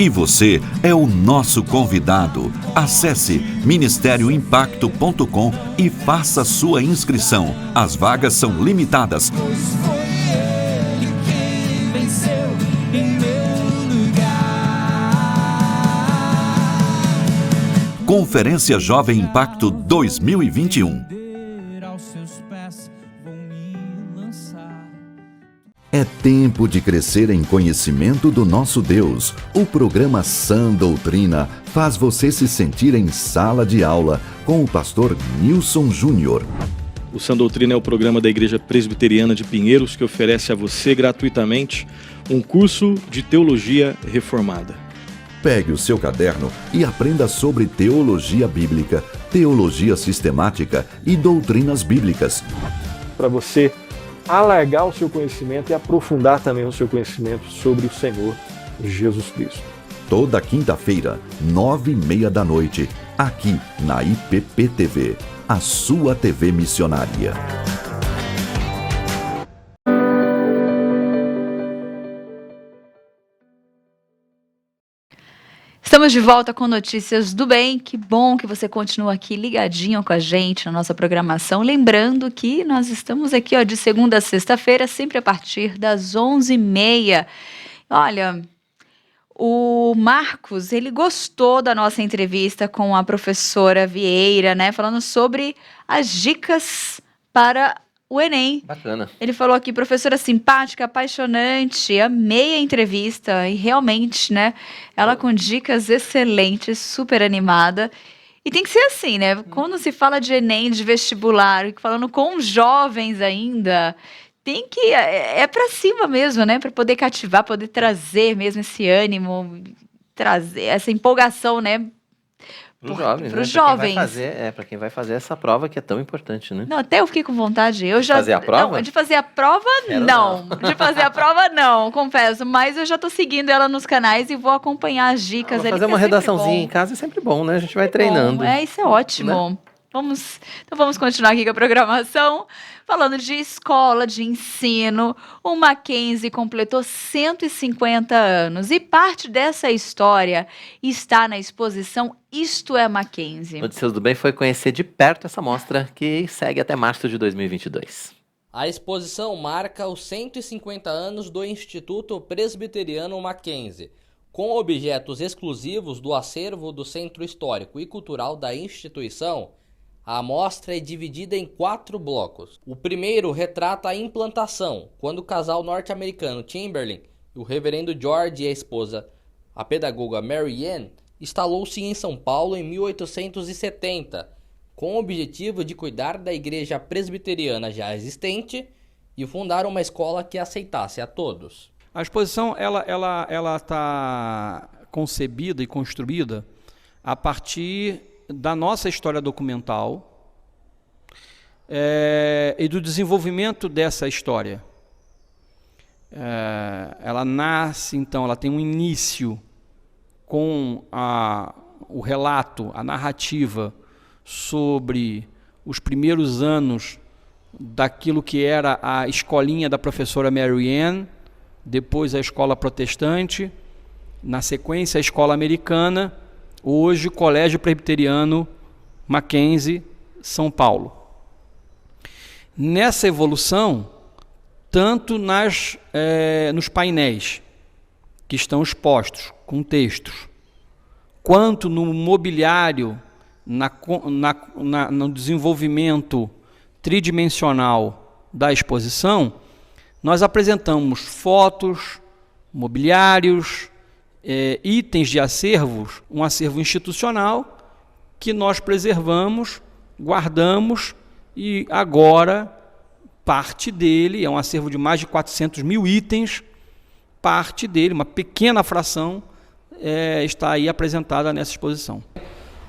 E você é o nosso convidado. Acesse ministérioimpacto.com e faça sua inscrição. As vagas são limitadas. Conferência Jovem Impacto 2021. É tempo de crescer em conhecimento do nosso Deus. O programa Sã Doutrina faz você se sentir em sala de aula com o pastor Nilson Júnior. O Sã Doutrina é o programa da Igreja Presbiteriana de Pinheiros que oferece a você gratuitamente um curso de teologia reformada. Pegue o seu caderno e aprenda sobre teologia bíblica, teologia sistemática e doutrinas bíblicas. Para você alargar o seu conhecimento e aprofundar também o seu conhecimento sobre o Senhor Jesus Cristo. Toda quinta-feira, 21h30, aqui na IPP TV, a sua TV missionária. Estamos de volta com Notícias do Bem. Que bom que você continua aqui ligadinho com a gente na nossa programação. Lembrando que nós estamos aqui de segunda a sexta-feira, sempre a partir das 11h30. Olha, o Marcos, ele gostou da nossa entrevista com a professora Vieira, né? Falando sobre as dicas para o Enem. Bacana. Ele falou aqui, professora simpática, apaixonante, amei a entrevista e realmente, né, ela com dicas excelentes, super animada. E tem que ser assim, né, quando se fala de Enem, de vestibular, falando com jovens ainda, tem que, é pra cima mesmo, né, pra poder cativar, poder trazer mesmo esse ânimo, trazer essa empolgação, né, Para os jovens, pros jovens. Para quem vai fazer essa prova que é tão importante, né? Não, até eu fiquei com vontade. Fazer a prova? Não, de fazer a prova, não. De fazer a prova, não, confesso. Mas eu já tô seguindo ela nos canais e vou acompanhar as dicas ali. Fazer uma redaçãozinha em casa é sempre bom, né? A gente vai treinando. Bom, isso é ótimo. Né? Então vamos continuar aqui com a programação. Falando de escola, de ensino, o Mackenzie completou 150 anos e parte dessa história está na exposição Isto é Mackenzie. Notícias do Bem foi conhecer de perto essa mostra que segue até março de 2022. A exposição marca os 150 anos do Instituto Presbiteriano Mackenzie, com objetos exclusivos do acervo do Centro Histórico e Cultural da instituição. A mostra é dividida em 4 blocos. O primeiro retrata a implantação, quando o casal norte-americano Chamberlain e o reverendo George e a esposa, a pedagoga Mary Ann, instalou-se em São Paulo em 1870, com o objetivo de cuidar da igreja presbiteriana já existente e fundar uma escola que aceitasse a todos. A exposição ela está concebida e construída a partir da nossa história documental e do desenvolvimento dessa história. Ela nasce, então, ela tem um início com o relato, a narrativa sobre os primeiros anos daquilo que era a escolinha da professora Mary Ann, depois a escola protestante, na sequência a escola americana, hoje o Colégio Presbiteriano Mackenzie, São Paulo. Nessa evolução, tanto nos painéis que estão expostos com textos, quanto no mobiliário, no desenvolvimento tridimensional da exposição, nós apresentamos fotos, mobiliários, itens de acervos, um acervo institucional que nós preservamos, guardamos e agora parte dele, é um acervo de mais de 400 mil itens, parte dele, uma pequena fração, está aí apresentada nessa exposição.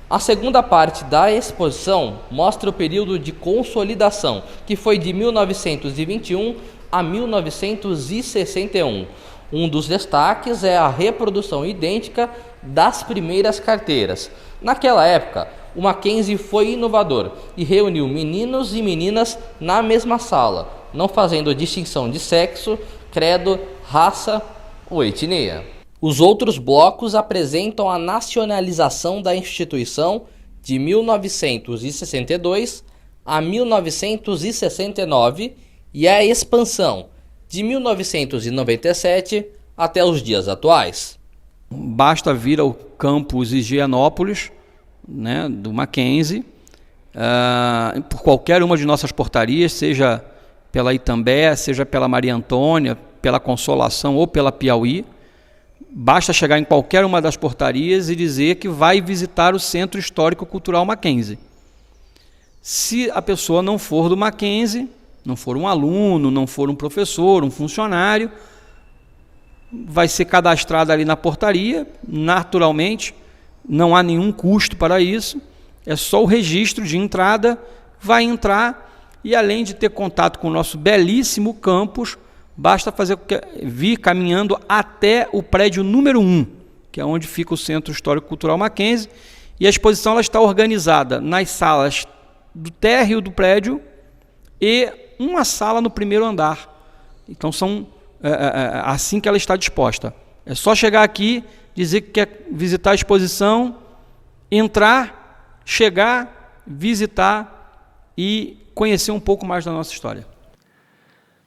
A segunda parte da exposição mostra o período de consolidação, que foi de 1921 a 1961. Um dos destaques é a reprodução idêntica das primeiras carteiras. Naquela época, o Mackenzie foi inovador e reuniu meninos e meninas na mesma sala, não fazendo distinção de sexo, credo, raça ou etnia. Os outros blocos apresentam a nacionalização da instituição de 1962 a 1969 e a expansão de 1997 até os dias atuais. Basta vir ao campus Higienópolis, né, do Mackenzie, por qualquer uma de nossas portarias, seja pela Itambé, seja pela Maria Antônia, pela Consolação ou pela Piauí. Basta chegar em qualquer uma das portarias e dizer que vai visitar o Centro Histórico Cultural Mackenzie. Se a pessoa não for do Mackenzie, não for um aluno, não for um professor, um funcionário, vai ser cadastrada ali na portaria, naturalmente, não há nenhum custo para isso, é só o registro de entrada, vai entrar e além de ter contato com o nosso belíssimo campus, basta vir caminhando até o prédio número 1, que é onde fica o Centro Histórico Cultural Mackenzie, e a exposição ela está organizada nas salas do térreo do prédio e uma sala no primeiro andar. Então são assim que ela está disposta. É só chegar aqui, dizer que quer visitar a exposição, entrar, chegar, visitar e conhecer um pouco mais da nossa história.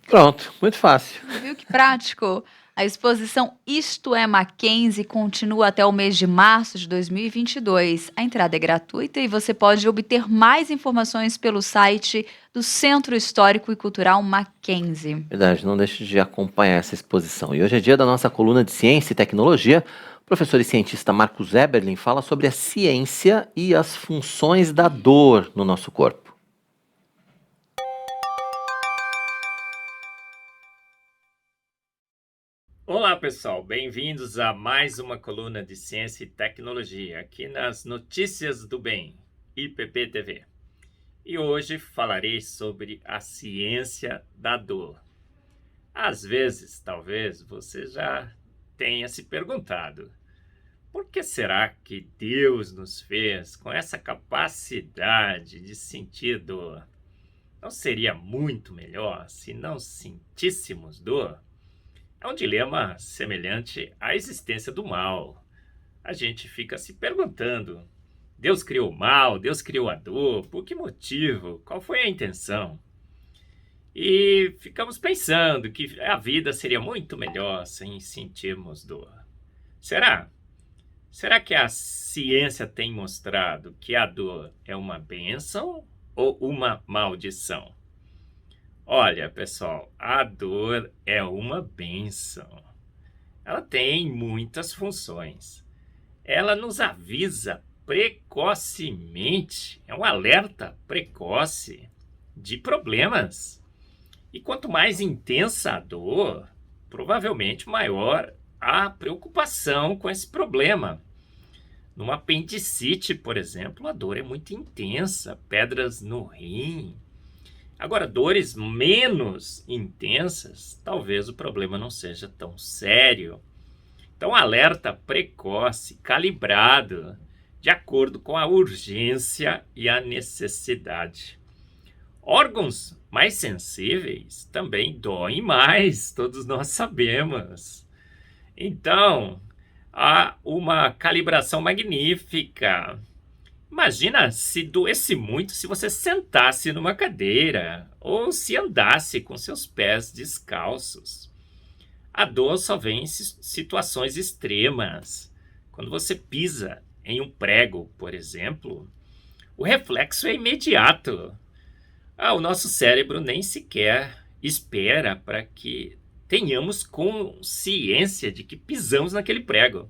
Pronto, muito fácil. Viu que prático? A exposição Isto é Mackenzie continua até o mês de março de 2022. A entrada é gratuita e você pode obter mais informações pelo site do Centro Histórico e Cultural Mackenzie. Verdade, não deixe de acompanhar essa exposição. E hoje é dia da nossa coluna de Ciência e Tecnologia. O professor e cientista Marcos Eberlin fala sobre a ciência e as funções da dor no nosso corpo. Olá pessoal, bem-vindos a mais uma coluna de Ciência e Tecnologia aqui nas Notícias do Bem, IPP-TV. E hoje falarei sobre a ciência da dor. Às vezes, talvez, você já tenha se perguntado, por que será que Deus nos fez com essa capacidade de sentir dor? Não seria muito melhor se não sentíssemos dor? É um dilema semelhante à existência do mal. A gente fica se perguntando, Deus criou o mal, Deus criou a dor, por que motivo? Qual foi a intenção? E ficamos pensando que a vida seria muito melhor sem sentirmos dor. Será? Será que a ciência tem mostrado que a dor é uma bênção ou uma maldição? Olha, pessoal, a dor é uma bênção. Ela tem muitas funções. Ela nos avisa precocemente, é um alerta precoce de problemas. E quanto mais intensa a dor, provavelmente maior a preocupação com esse problema. Numa apendicite, por exemplo, a dor é muito intensa, pedras no rim. Agora, dores menos intensas, talvez o problema não seja tão sério. Então, alerta precoce, calibrado, de acordo com a urgência e a necessidade. Órgãos mais sensíveis também doem mais, todos nós sabemos. Então, há uma calibração magnífica. Imagina se doesse muito se você sentasse numa cadeira ou se andasse com seus pés descalços. A dor só vem em situações extremas. Quando você pisa em um prego, por exemplo, o reflexo é imediato. O nosso cérebro nem sequer espera para que tenhamos consciência de que pisamos naquele prego.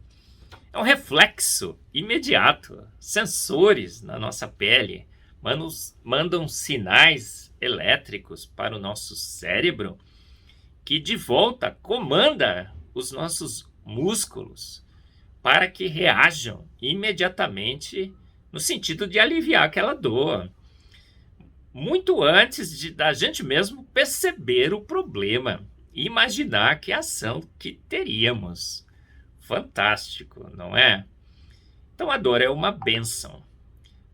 É um reflexo imediato. Sensores na nossa pele mandam sinais elétricos para o nosso cérebro que de volta comanda os nossos músculos para que reajam imediatamente no sentido de aliviar aquela dor. Muito antes da gente mesmo perceber o problema e imaginar que ação que teríamos. Fantástico, não é? Então a dor é uma bênção.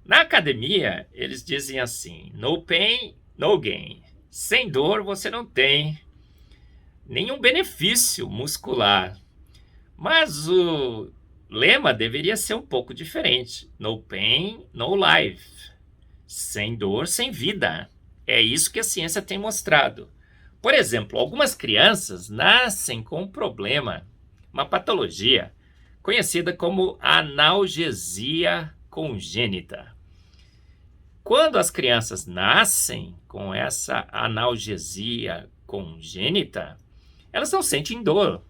Na academia, eles dizem assim, no pain, no gain. Sem dor você não tem nenhum benefício muscular. Mas o lema deveria ser um pouco diferente. No pain, no life. Sem dor, sem vida. É isso que a ciência tem mostrado. Por exemplo, algumas crianças nascem com um problema, uma patologia, conhecida como analgesia congênita. Quando as crianças nascem com essa analgesia congênita, elas não sentem dor.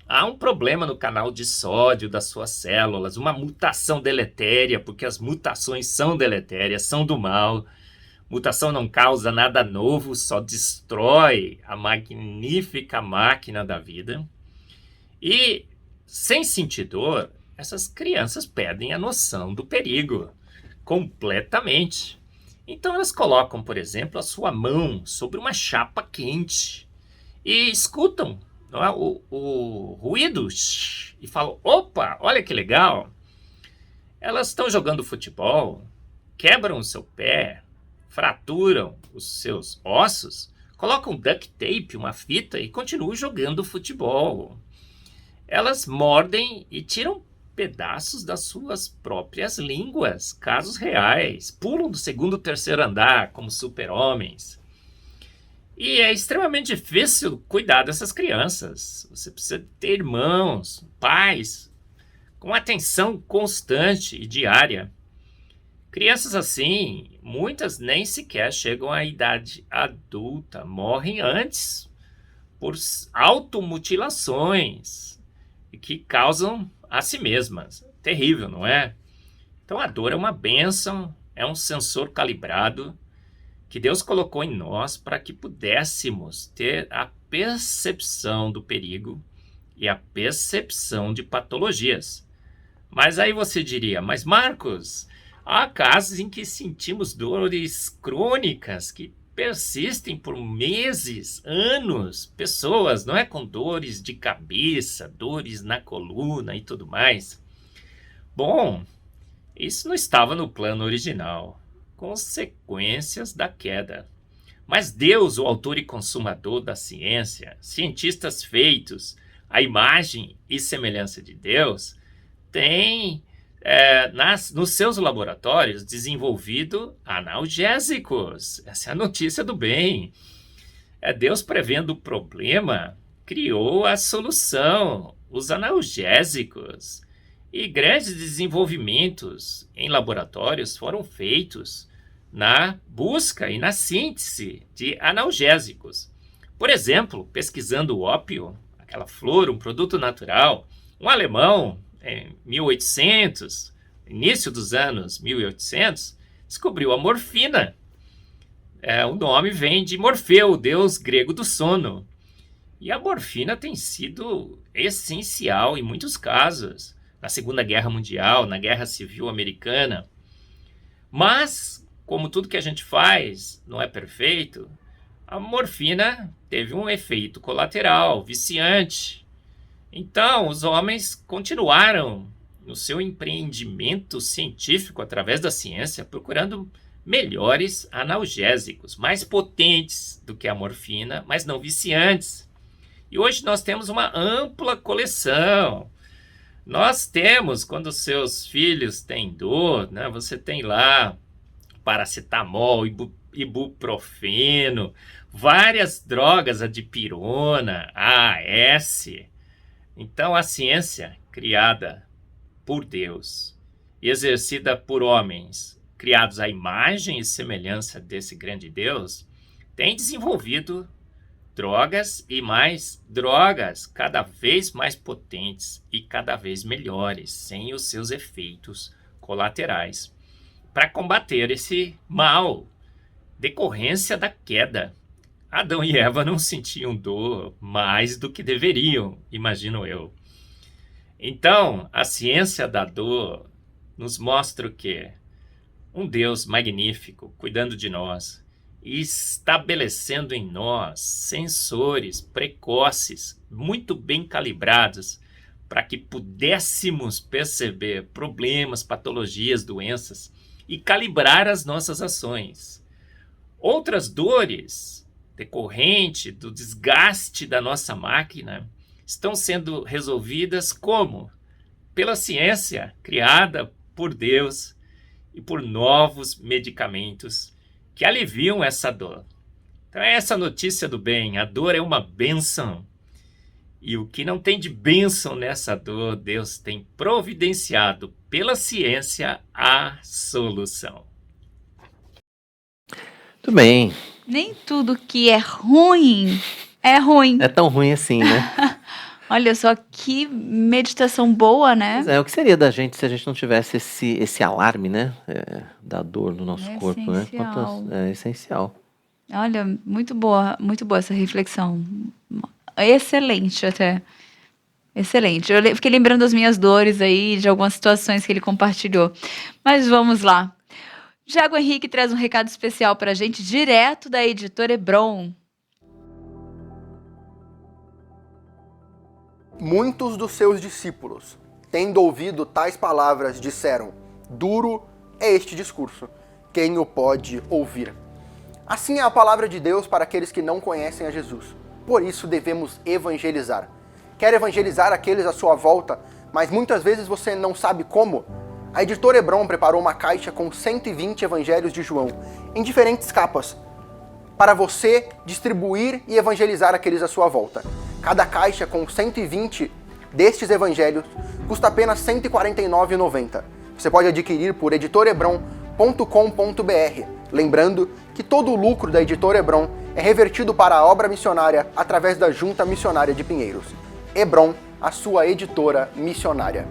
Há um problema no canal de sódio das suas células, uma mutação deletéria, porque as mutações são deletérias, são do mal. Mutação não causa nada novo, só destrói a magnífica máquina da vida. E, sem sentir dor, essas crianças perdem a noção do perigo completamente. Então elas colocam, por exemplo, a sua mão sobre uma chapa quente e escutam, não é, o ruído e falam: opa, olha que legal. Elas estão jogando futebol, quebram o seu pé, fraturam os seus ossos, colocam duct tape, uma fita, e continuam jogando futebol. Elas mordem e tiram pedaços das suas próprias línguas, casos reais, pulam do 2º, 3º andar como super-homens. E é extremamente difícil cuidar dessas crianças. Você precisa ter irmãos, pais, com atenção constante e diária. Crianças assim, muitas nem sequer chegam à idade adulta, morrem antes por automutilações que causam a si mesmas. Terrível, não é? Então a dor é uma bênção, é um sensor calibrado que Deus colocou em nós para que pudéssemos ter a percepção do perigo e a percepção de patologias. Mas aí você diria: mas Marcos, há casos em que sentimos dores crônicas que persistem por meses, anos, pessoas, não é, com dores de cabeça, dores na coluna e tudo mais. Bom, isso não estava no plano original. Consequências da queda. Mas Deus, o autor e consumador da ciência, cientistas feitos à imagem e semelhança de Deus, tem nos seus laboratórios desenvolvido analgésicos. Essa é a notícia do bem. Deus, prevendo o problema, criou a solução, os analgésicos. E grandes desenvolvimentos em laboratórios foram feitos na busca e na síntese de analgésicos. Por exemplo, pesquisando o ópio, aquela flor, um produto natural, um alemão, em 1800, início dos anos 1800, descobriu a morfina. O nome vem de Morfeu, o deus grego do sono. E a morfina tem sido essencial em muitos casos, na Segunda Guerra Mundial, na Guerra Civil Americana. Mas, como tudo que a gente faz não é perfeito, a morfina teve um efeito colateral, viciante. Então, os homens continuaram no seu empreendimento científico através da ciência, procurando melhores analgésicos, mais potentes do que a morfina, mas não viciantes. E hoje nós temos uma ampla coleção. Nós temos, quando seus filhos têm dor, né, você tem lá paracetamol, ibuprofeno, várias drogas, a dipirona, AAS. Então, a ciência criada por Deus e exercida por homens criados à imagem e semelhança desse grande Deus, tem desenvolvido drogas e mais drogas cada vez mais potentes e cada vez melhores, sem os seus efeitos colaterais, para combater esse mal, decorrência da queda. Adão e Eva não sentiam dor mais do que deveriam, imagino eu. Então, a ciência da dor nos mostra o quê? Um Deus magnífico, cuidando de nós e estabelecendo em nós sensores precoces, muito bem calibrados, para que pudéssemos perceber problemas, patologias, doenças e calibrar as nossas ações. Outras dores, decorrente do desgaste da nossa máquina, estão sendo resolvidas como? Pela ciência criada por Deus e por novos medicamentos que aliviam essa dor. Então, essa notícia do bem, a dor é uma bênção. E o que não tem de bênção nessa dor, Deus tem providenciado pela ciência a solução. Muito bem. Nem tudo que é ruim é ruim. É tão ruim assim, né? Olha só que meditação boa, né? Pois é, o que seria da gente se a gente não tivesse esse alarme, né? Da dor no nosso corpo, essencial. né? É essencial. Olha, muito boa essa reflexão. Excelente até. Excelente. Eu fiquei lembrando das minhas dores aí, de algumas situações que ele compartilhou. Mas vamos lá. Thiago Henrique traz um recado especial para a gente, direto da editora Hebron. Muitos dos seus discípulos, tendo ouvido tais palavras, disseram: duro é este discurso, quem o pode ouvir? Assim é a palavra de Deus para aqueles que não conhecem a Jesus. Por isso devemos evangelizar. Quer evangelizar aqueles à sua volta, mas muitas vezes você não sabe como? A editora Hebron preparou uma caixa com 120 evangelhos de João, em diferentes capas, para você distribuir e evangelizar aqueles à sua volta. Cada caixa com 120 destes evangelhos custa apenas R$ 149,90. Você pode adquirir por editorebron.com.br. Lembrando que todo o lucro da editora Hebron é revertido para a obra missionária através da Junta Missionária de Pinheiros. Hebron, a sua editora missionária.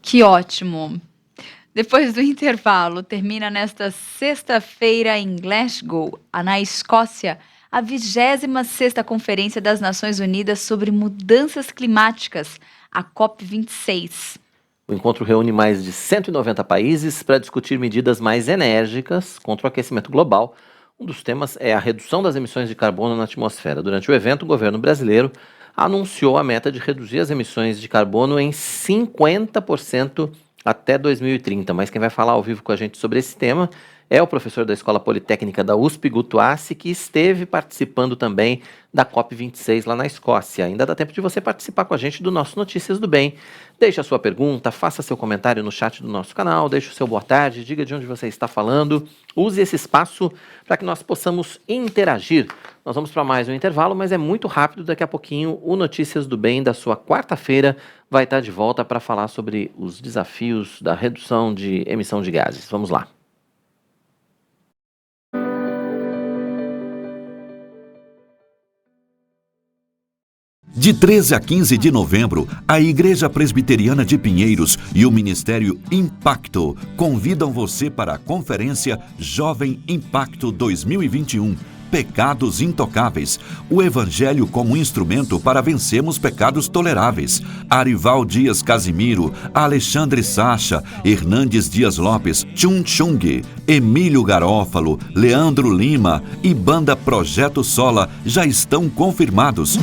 Que ótimo! Depois do intervalo, termina nesta sexta-feira em Glasgow, na Escócia, a 26ª Conferência das Nações Unidas sobre Mudanças Climáticas, a COP26. O encontro reúne mais de 190 países para discutir medidas mais enérgicas contra o aquecimento global. Um dos temas é a redução das emissões de carbono na atmosfera. Durante o evento, o governo brasileiro anunciou a meta de reduzir as emissões de carbono em 50% até 2030. Mas quem vai falar ao vivo com a gente sobre esse tema é o professor da Escola Politécnica da USP, Guto Assi, que esteve participando também da COP26 lá na Escócia. Ainda dá tempo de você participar com a gente do nosso Notícias do Bem. Deixe a sua pergunta, faça seu comentário no chat do nosso canal, deixe o seu boa tarde, diga de onde você está falando. Use esse espaço para que nós possamos interagir. Nós vamos para mais um intervalo, mas é muito rápido. Daqui a pouquinho, o Notícias do Bem da sua quarta-feira vai estar de volta para falar sobre os desafios da redução de emissão de gases. Vamos lá. De 13 a 15 de novembro, a Igreja Presbiteriana de Pinheiros e o Ministério Impacto convidam você para a Conferência Jovem Impacto 2021. Pecados Intocáveis, o Evangelho como instrumento para vencermos pecados toleráveis. Arival Dias Casimiro, Alexandre Sacha, Hernandes Dias Lopes, Chun Chung, Emílio Garófalo, Leandro Lima e Banda Projeto Sola já estão confirmados.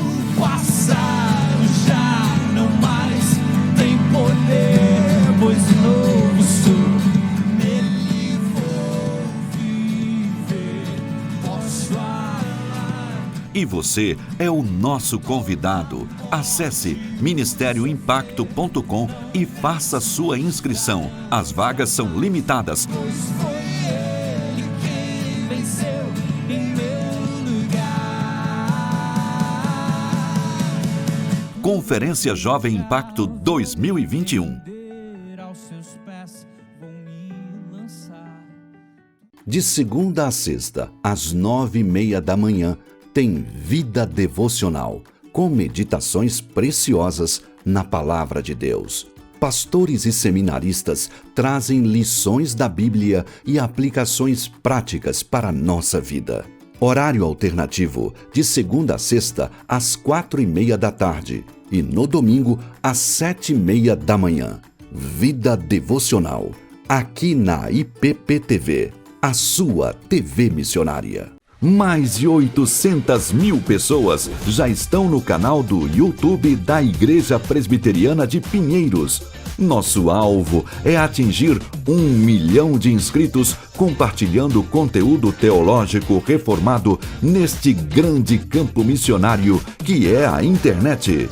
E você é o nosso convidado. Acesse ministérioimpacto.com e faça sua inscrição. As vagas são limitadas. Conferência Jovem Impacto 2021. De segunda a sexta, às 9h30 da manhã, tem Vida Devocional, com meditações preciosas na Palavra de Deus. Pastores e seminaristas trazem lições da Bíblia e aplicações práticas para a nossa vida. Horário alternativo, de segunda a sexta, às 4h30 da tarde. E no domingo, às 7h30 da manhã. Vida Devocional, aqui na IPP-TV, a sua TV missionária. Mais de 800 mil pessoas já estão no canal do YouTube da Igreja Presbiteriana de Pinheiros. Nosso alvo é atingir 1 milhão de inscritos compartilhando conteúdo teológico reformado neste grande campo missionário que é a internet.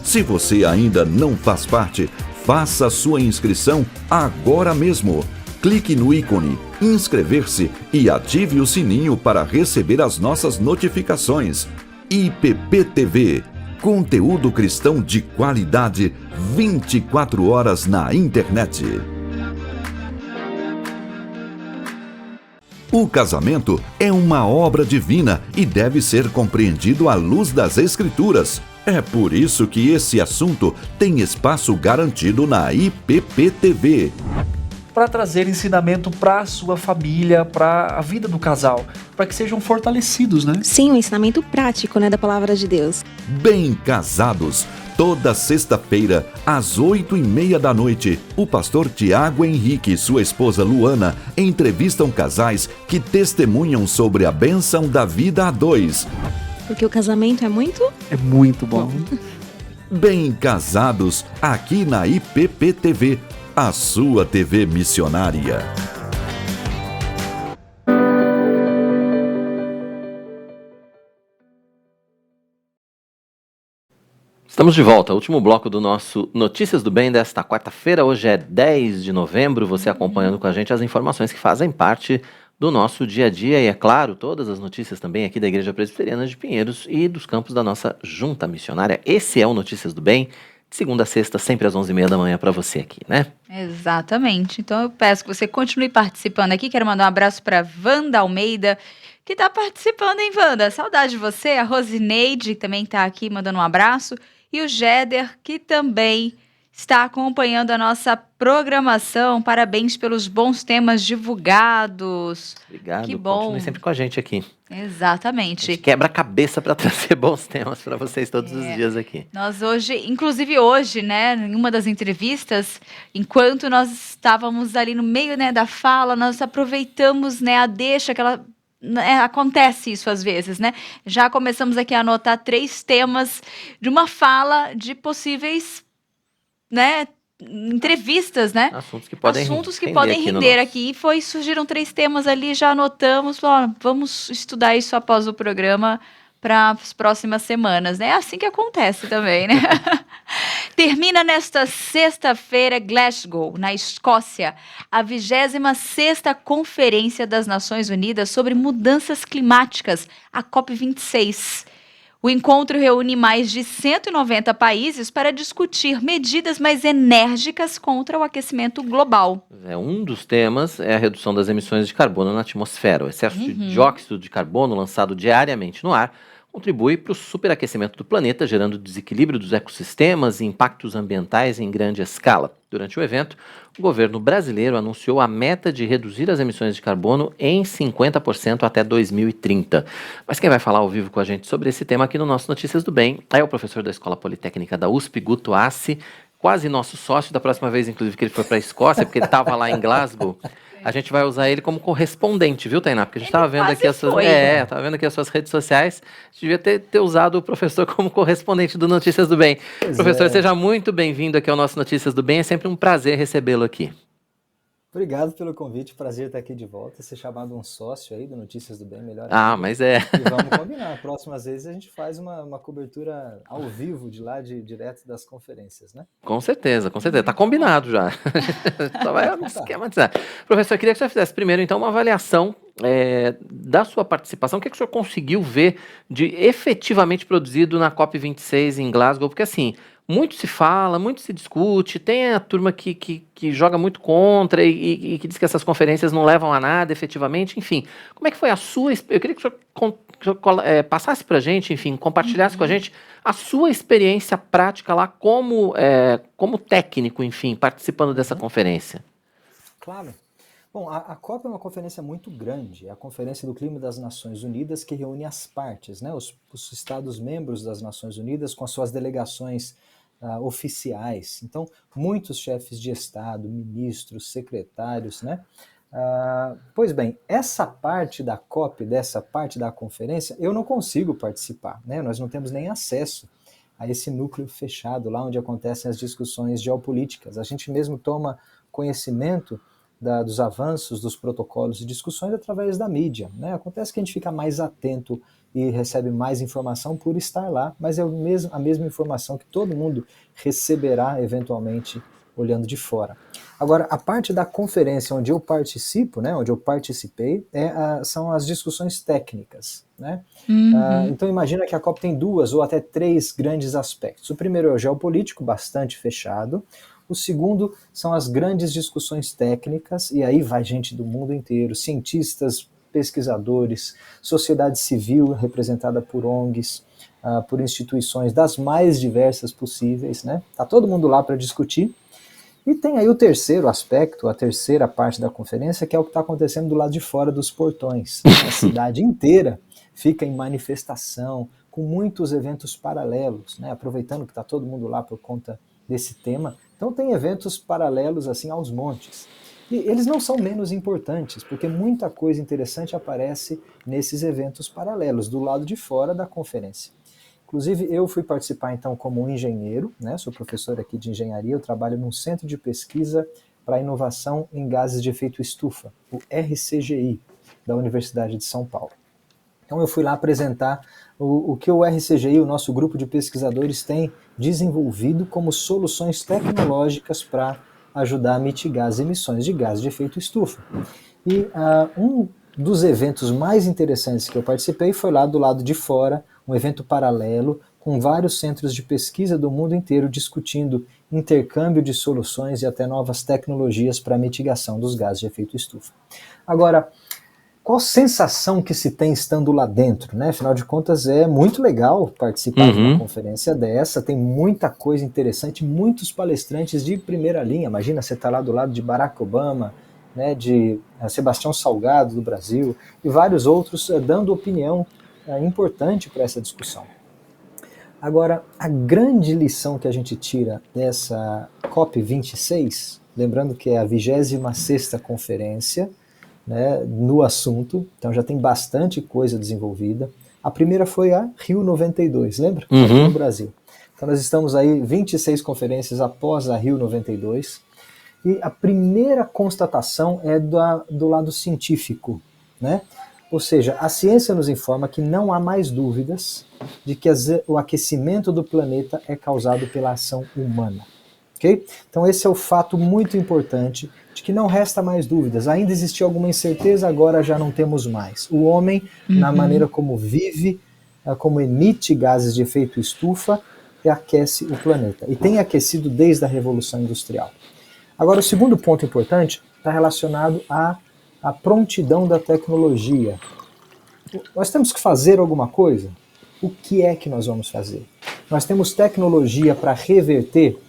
Se você ainda não faz parte, faça sua inscrição agora mesmo. Clique no ícone inscrever-se e ative o sininho para receber as nossas notificações. IPP-TV, conteúdo cristão de qualidade 24 horas na internet. O casamento é uma obra divina e deve ser compreendido à luz das Escrituras. É por isso que esse assunto tem espaço garantido na IPP-TV. Para trazer ensinamento para a sua família, para a vida do casal, para que sejam fortalecidos, né? Sim, um ensinamento prático, né, da palavra de Deus. Bem Casados, toda sexta-feira, às 8h30 da noite, o pastor Tiago Henrique e sua esposa Luana entrevistam casais que testemunham sobre a bênção da vida a dois. Porque o casamento é muito... É muito bom. Bem Casados, aqui na IPP-TV, a sua TV missionária. Estamos de volta, último bloco do nosso Notícias do Bem desta quarta-feira. Hoje é 10 de novembro, você acompanhando com a gente as informações que fazem parte do nosso dia a dia e, é claro, todas as notícias também aqui da Igreja Presbiteriana de Pinheiros e dos campos da nossa junta missionária. Esse é o Notícias do Bem, de segunda a sexta, sempre às 11h30 da manhã para você aqui, né? Exatamente. Então eu peço que você continue participando aqui. Quero mandar um abraço para Wanda Almeida, que está participando, hein, Wanda? Saudade de você. A Rosineide também está aqui mandando um abraço. E o Jéder, que também está acompanhando a nossa programação. Parabéns pelos bons temas divulgados. Obrigado. Que bom. Continue sempre com a gente aqui. Exatamente. A gente quebra a cabeça para trazer bons temas para vocês todos os dias aqui. Nós hoje, inclusive hoje, né, em uma das entrevistas, enquanto nós estávamos ali no meio, né, da fala, nós aproveitamos, né, a deixa que ela... acontece isso às vezes, né? Já começamos aqui a anotar 3 temas de uma fala de possíveis, né, entrevistas, né? Assuntos que podem render aqui. Surgiram 3 temas ali, já anotamos, vamos estudar isso após o programa para as próximas semanas, né? É assim que acontece também, né? Termina nesta sexta-feira, Glasgow, na Escócia, a 26ª Conferência das Nações Unidas sobre Mudanças Climáticas, a COP26. O encontro reúne mais de 190 países para discutir medidas mais enérgicas contra o aquecimento global. Um dos temas é a redução das emissões de carbono na atmosfera. O excesso de dióxido de carbono lançado diariamente no ar contribui para o superaquecimento do planeta, gerando desequilíbrio dos ecossistemas e impactos ambientais em grande escala. Durante o evento, o governo brasileiro anunciou a meta de reduzir as emissões de carbono em 50% até 2030. Mas quem vai falar ao vivo com a gente sobre esse tema aqui no nosso Notícias do Bem é o professor da Escola Politécnica da USP, Guto Assi, quase nosso sócio. Da próxima vez, inclusive, que ele for para a Escócia, porque ele estava lá em Glasgow. A gente vai usar ele como correspondente, viu, Tainá? Porque a gente estava vendo aqui tava vendo aqui as suas redes sociais. A gente devia ter usado o professor como correspondente do Notícias do Bem. Professor, seja muito bem-vindo aqui ao nosso Notícias do Bem. É sempre um prazer recebê-lo aqui. Obrigado pelo convite, prazer estar aqui de volta, ser chamado um sócio aí do Notícias do Bem, melhor. Mas é. E vamos combinar, próximas vezes a gente faz uma cobertura ao vivo de lá, direto das conferências, né? Com certeza, tá combinado já. Só vai esquematizar. Professor, eu queria que você fizesse primeiro, então, uma avaliação da sua participação. O que o senhor conseguiu ver de efetivamente produzido na COP26 em Glasgow? Porque, assim, muito se fala, muito se discute, tem a turma que joga muito contra e que diz que essas conferências não levam a nada efetivamente, enfim. Como é que foi a sua... Eu queria que o senhor passasse para a gente, enfim, compartilhasse com a gente a sua experiência prática lá como técnico, enfim, participando dessa conferência. Claro. Bom, a COP é uma conferência muito grande, é a Conferência do Clima das Nações Unidas que reúne as partes, né, os Estados-membros das Nações Unidas com as suas delegações oficiais. Então, muitos chefes de Estado, ministros, secretários, né? Pois bem, essa parte da COP, dessa parte da conferência, eu não consigo participar, né? Nós não temos nem acesso a esse núcleo fechado, lá onde acontecem as discussões geopolíticas. A gente mesmo toma conhecimento dos avanços, dos protocolos e discussões através da mídia, né? Acontece que a gente fica mais atento e recebe mais informação por estar lá, mas é a mesma informação que todo mundo receberá eventualmente olhando de fora. Agora, a parte da conferência onde eu participo, né, onde eu participei, são as discussões técnicas, né? Então imagina que a COP tem 2 ou até 3 grandes aspectos. O primeiro é o geopolítico, bastante fechado. O segundo são as grandes discussões técnicas, e aí vai gente do mundo inteiro, cientistas, pesquisadores, sociedade civil representada por ONGs, por instituições das mais diversas possíveis, né? Tá todo mundo lá para discutir. E tem aí o terceiro aspecto, a terceira parte da conferência, que é o que está acontecendo do lado de fora dos portões. A cidade inteira fica em manifestação, com muitos eventos paralelos, né? Aproveitando que está todo mundo lá por conta desse tema. Então tem eventos paralelos assim aos montes. E eles não são menos importantes, porque muita coisa interessante aparece nesses eventos paralelos, do lado de fora da conferência. Inclusive, eu fui participar, então, como engenheiro, né? Sou professor aqui de engenharia, eu trabalho num centro de pesquisa para inovação em gases de efeito estufa, o RCGI, da Universidade de São Paulo. Então, eu fui lá apresentar o que o RCGI, o nosso grupo de pesquisadores, tem desenvolvido como soluções tecnológicas para ajudar a mitigar as emissões de gases de efeito estufa. E um dos eventos mais interessantes que eu participei foi lá do lado de fora, um evento paralelo, com vários centros de pesquisa do mundo inteiro discutindo intercâmbio de soluções e até novas tecnologias para a mitigação dos gases de efeito estufa. Agora, qual sensação que se tem estando lá dentro, né? Afinal de contas, é muito legal participar de uma conferência dessa, tem muita coisa interessante, muitos palestrantes de primeira linha. Imagina, você está lá do lado de Barack Obama, né, de Sebastião Salgado, do Brasil, e vários outros dando opinião importante para essa discussão. Agora, a grande lição que a gente tira dessa COP26, lembrando que é a 26ª conferência, né, no assunto, então já tem bastante coisa desenvolvida. A primeira foi a Rio 92, lembra? Aqui no Brasil. Então nós estamos aí 26 conferências após a Rio 92, e a primeira constatação é do lado científico, né? Ou seja, a ciência nos informa que não há mais dúvidas de que o aquecimento do planeta é causado pela ação humana. Okay? Então esse é o fato muito importante, de que não resta mais dúvidas. Ainda existia alguma incerteza, agora já não temos mais. O homem, na maneira como vive, como emite gases de efeito estufa, aquece o planeta. E tem aquecido desde a Revolução Industrial. Agora, o segundo ponto importante está relacionado à prontidão da tecnologia. Nós temos que fazer alguma coisa? O que é que nós vamos fazer? Nós temos tecnologia para reverter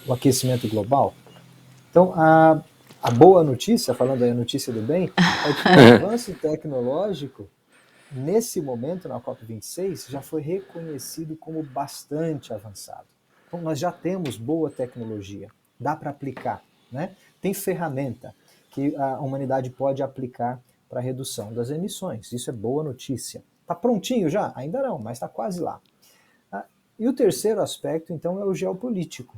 o aquecimento global? Então, a boa notícia, falando aí a notícia do bem, é que o avanço tecnológico, nesse momento, na COP26, já foi reconhecido como bastante avançado. Então, nós já temos boa tecnologia, dá para aplicar, né? Tem ferramenta que a humanidade pode aplicar para a redução das emissões. Isso é boa notícia. Está prontinho já? Ainda não, mas está quase lá. E o terceiro aspecto, então, é o geopolítico,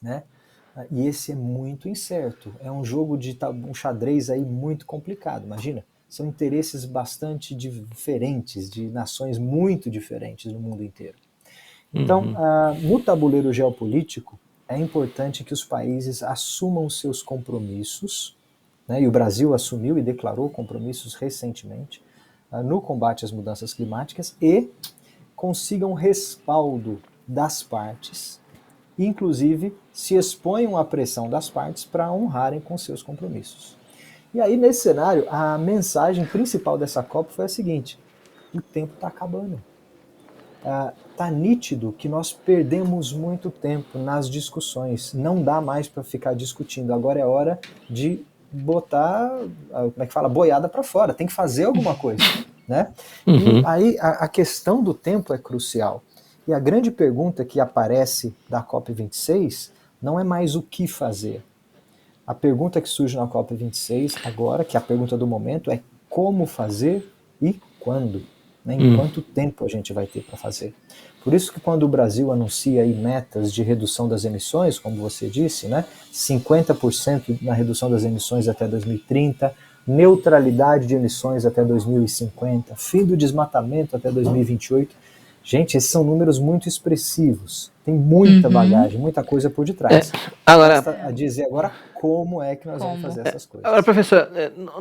né? E esse é muito incerto. É um jogo de um xadrez aí muito complicado. Imagina, são interesses bastante diferentes, de nações muito diferentes no mundo inteiro. Então, no tabuleiro geopolítico, é importante que os países assumam seus compromissos, né? E o Brasil assumiu e declarou compromissos recentemente no combate às mudanças climáticas, e consigam respaldo das partes, inclusive se exponham à pressão das partes para honrarem com seus compromissos. E aí, nesse cenário, a mensagem principal dessa COP foi a seguinte: o tempo está acabando. Está nítido que nós perdemos muito tempo nas discussões, não dá mais para ficar discutindo, agora é hora de botar, como é que fala, boiada para fora, tem que fazer alguma coisa, né? E aí a questão do tempo é crucial. E a grande pergunta que aparece da COP26 não é mais o que fazer. A pergunta que surge na COP26 agora, que é a pergunta do momento, é como fazer e quando, né? Em quanto tempo a gente vai ter para fazer. Por isso que quando o Brasil anuncia aí metas de redução das emissões, como você disse, né? 50% na redução das emissões até 2030, neutralidade de emissões até 2050, fim do desmatamento até 2028. Gente, esses são números muito expressivos. Tem muita bagagem, muita coisa por detrás. Agora, basta dizer agora como é que nós vamos fazer essas coisas. Agora, professor,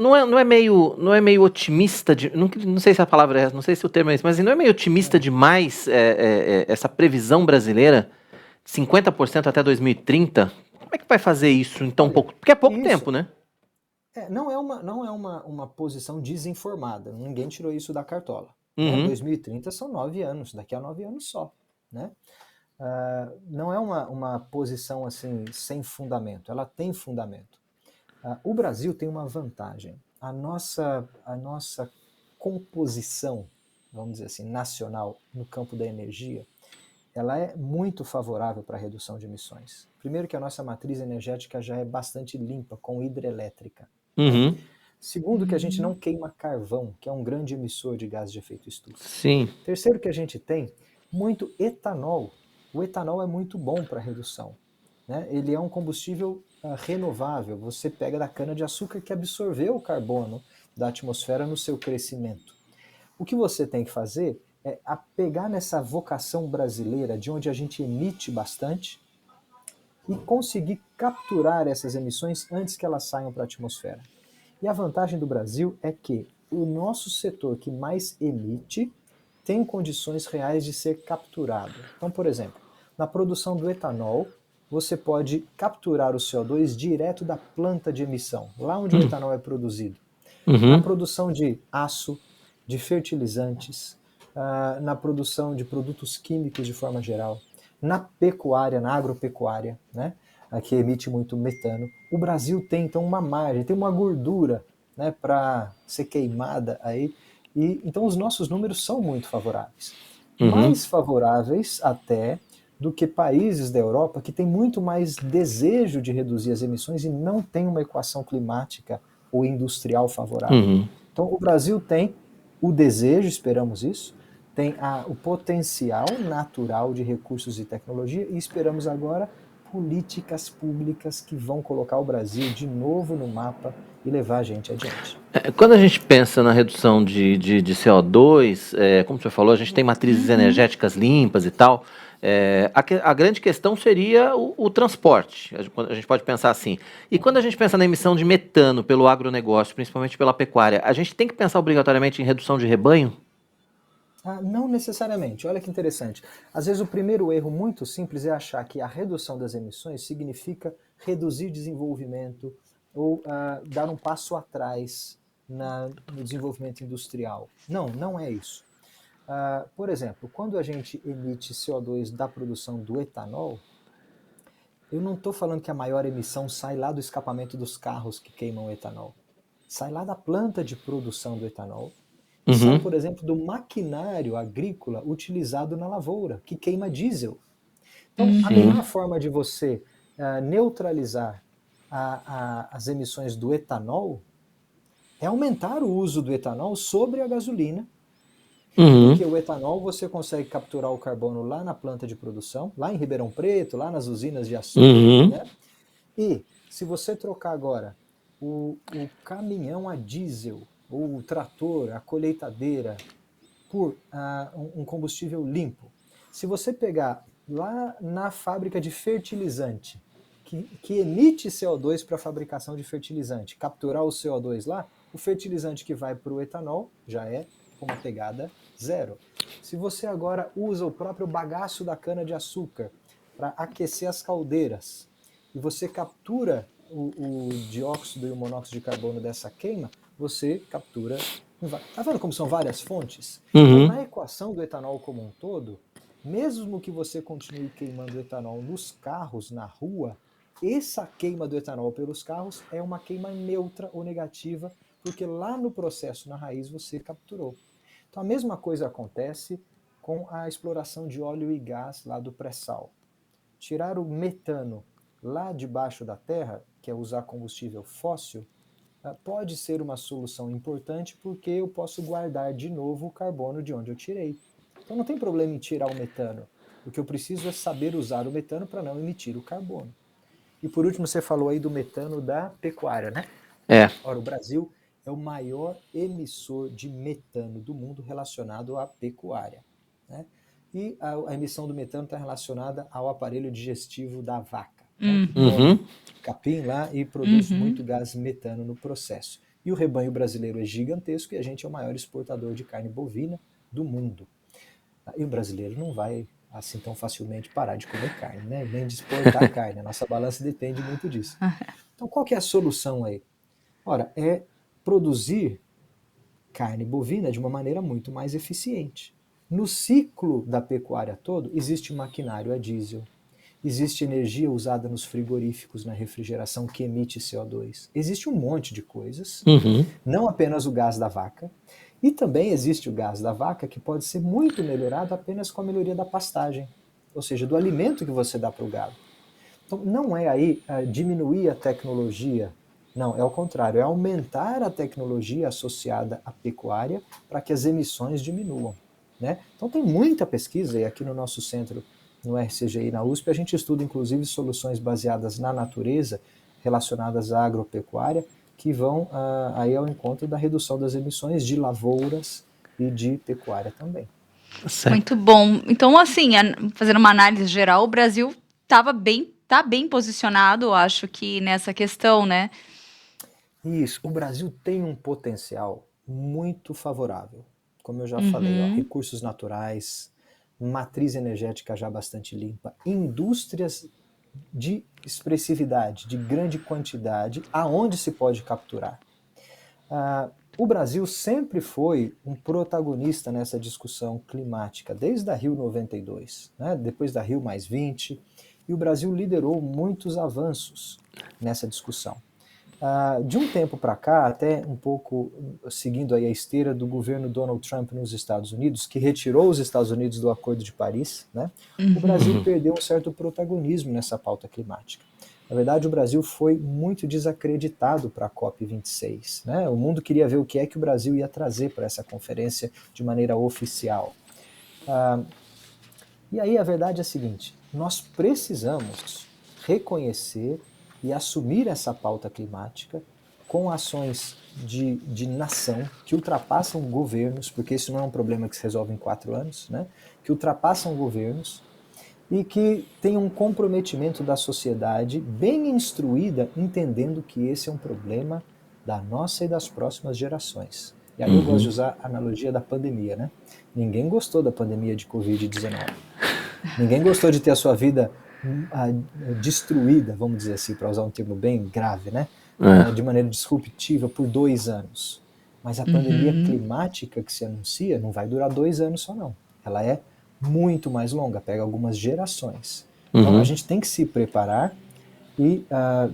não é meio otimista, não sei se a palavra é essa, não sei se o termo é esse, mas não é meio otimista demais essa previsão brasileira, 50% até 2030? Como é que vai fazer isso em tão pouco? Porque é pouco tempo, né? Não é uma posição desinformada, ninguém tirou isso da cartola. Uhum. 2030 são 9 anos, daqui a 9 anos só, né? Não é uma posição assim sem fundamento, ela tem fundamento. O Brasil tem uma vantagem, a nossa composição, vamos dizer assim, nacional no campo da energia, ela é muito favorável para a redução de emissões. Primeiro que a nossa matriz energética já é bastante limpa, com hidrelétrica. Uhum. Segundo que a gente não queima carvão, que é um grande emissor de gases de efeito estufa. Sim. Terceiro que a gente tem muito etanol. O etanol é muito bom para redução, né? Ele é um combustível renovável. Você pega da cana-de-açúcar que absorveu o carbono da atmosfera no seu crescimento. O que você tem que fazer é pegar nessa vocação brasileira, de onde a gente emite bastante, e conseguir capturar essas emissões antes que elas saiam para a atmosfera. E a vantagem do Brasil é que o nosso setor que mais emite tem condições reais de ser capturado. Então, por exemplo, na produção do etanol, você pode capturar o CO2 direto da planta de emissão, lá onde o etanol é produzido. Na produção de aço, de fertilizantes, na produção de produtos químicos de forma geral, na pecuária, na agropecuária, né? Que emite muito metano. O Brasil tem, então, uma margem, tem uma gordura, né, para ser queimada aí. E, então, os nossos números são muito favoráveis. Mais favoráveis até do que países da Europa que têm muito mais desejo de reduzir as emissões e não tem uma equação climática ou industrial favorável. Então, o Brasil tem o desejo, esperamos isso, tem o potencial natural de recursos e tecnologia e esperamos agora políticas públicas que vão colocar o Brasil de novo no mapa e levar a gente adiante. Quando a gente pensa na redução de CO2, como você falou, a gente tem matrizes energéticas limpas e tal. A grande questão seria o transporte. A gente pode pensar assim. E quando a gente pensa na emissão de metano pelo agronegócio, principalmente pela pecuária, a gente tem que pensar obrigatoriamente em redução de rebanho? Não necessariamente. Olha que interessante. Às vezes o primeiro erro muito simples é achar que a redução das emissões significa reduzir desenvolvimento ou dar um passo atrás no desenvolvimento industrial. Não é isso. Por exemplo, quando a gente emite CO2 da produção do etanol, eu não estou falando que a maior emissão sai lá do escapamento dos carros que queimam etanol. Sai lá da planta de produção do etanol. Sai, por exemplo, do maquinário agrícola utilizado na lavoura, que queima diesel. Então, a melhor forma de você neutralizar as emissões do etanol é aumentar o uso do etanol sobre a gasolina, porque o etanol você consegue capturar o carbono lá na planta de produção, lá em Ribeirão Preto, lá nas usinas de açúcar, né? E se você trocar agora o caminhão a diesel, ou o trator, a colheitadeira, por um combustível limpo. Se você pegar lá na fábrica de fertilizante, que emite CO2 para a fabricação de fertilizante, capturar o CO2 lá, o fertilizante que vai para o etanol já é com uma pegada zero. Se você agora usa o próprio bagaço da cana-de-açúcar para aquecer as caldeiras, e você captura o dióxido e o monóxido de carbono dessa queima, você captura. Tá vendo como são várias fontes? Então, na equação do etanol como um todo, mesmo que você continue queimando etanol nos carros, na rua, essa queima do etanol pelos carros é uma queima neutra ou negativa, porque lá no processo, na raiz, você capturou. Então, a mesma coisa acontece com a exploração de óleo e gás lá do pré-sal. Tirar o metano lá debaixo da terra, que é usar combustível fóssil, pode ser uma solução importante porque eu posso guardar de novo o carbono de onde eu tirei. Então não tem problema em tirar o metano. O que eu preciso é saber usar o metano para não emitir o carbono. E por último, você falou aí do metano da pecuária, né? Ora, o Brasil é o maior emissor de metano do mundo relacionado à pecuária, né? E a emissão do metano está relacionada ao aparelho digestivo da vaca, né? Capim lá e produz muito gás metano no processo. E o rebanho brasileiro é gigantesco e a gente é o maior exportador de carne bovina do mundo. E o brasileiro não vai assim tão facilmente parar de comer carne, né? Nem de exportar carne. A nossa balança depende muito disso. Então, qual que é a solução aí? Ora, é produzir carne bovina de uma maneira muito mais eficiente. No ciclo da pecuária todo, existe maquinário a diesel, existe energia usada nos frigoríficos, na refrigeração, que emite CO2. Existe um monte de coisas, não apenas o gás da vaca, e também existe o gás da vaca que pode ser muito melhorado apenas com a melhoria da pastagem, ou seja, do alimento que você dá para o gado. Então, não é aí diminuir a tecnologia, não, é ao contrário, é aumentar a tecnologia associada à pecuária para que as emissões diminuam, né? Então tem muita pesquisa, e aqui no nosso centro, no RCGI, na USP, a gente estuda inclusive soluções baseadas na natureza, relacionadas à agropecuária, que vão aí ao encontro da redução das emissões de lavouras e de pecuária também. Muito bom. Então, assim, fazendo uma análise geral, o Brasil tá bem posicionado, acho que nessa questão, né? Isso, o Brasil tem um potencial muito favorável. Como eu já falei, recursos naturais, matriz energética já bastante limpa, indústrias de expressividade, de grande quantidade, aonde se pode capturar. O Brasil sempre foi um protagonista nessa discussão climática, desde a Rio 92, né? Depois da Rio +20, e o Brasil liderou muitos avanços nessa discussão. De um tempo para cá, até um pouco seguindo aí a esteira do governo Donald Trump nos Estados Unidos, que retirou os Estados Unidos do Acordo de Paris, né? O Brasil perdeu um certo protagonismo nessa pauta climática. Na verdade, o Brasil foi muito desacreditado para a COP26, né? O mundo queria ver o que é que o Brasil ia trazer para essa conferência de maneira oficial. E aí a verdade é a seguinte, nós precisamos reconhecer e assumir essa pauta climática com ações de nação que ultrapassam governos, porque isso não é um problema que se resolve em 4 anos, né? Que ultrapassam governos e que tem um comprometimento da sociedade bem instruída, entendendo que esse é um problema da nossa e das próximas gerações. E aí eu gosto de usar a analogia da pandemia, né? Ninguém gostou da pandemia de Covid-19. Ninguém gostou de ter a sua vida destruída, vamos dizer assim, para usar um termo bem grave, né? De maneira disruptiva por 2 anos. Mas a pandemia climática que se anuncia não vai durar 2 anos só não. Ela é muito mais longa, pega algumas gerações. Então a gente tem que se preparar e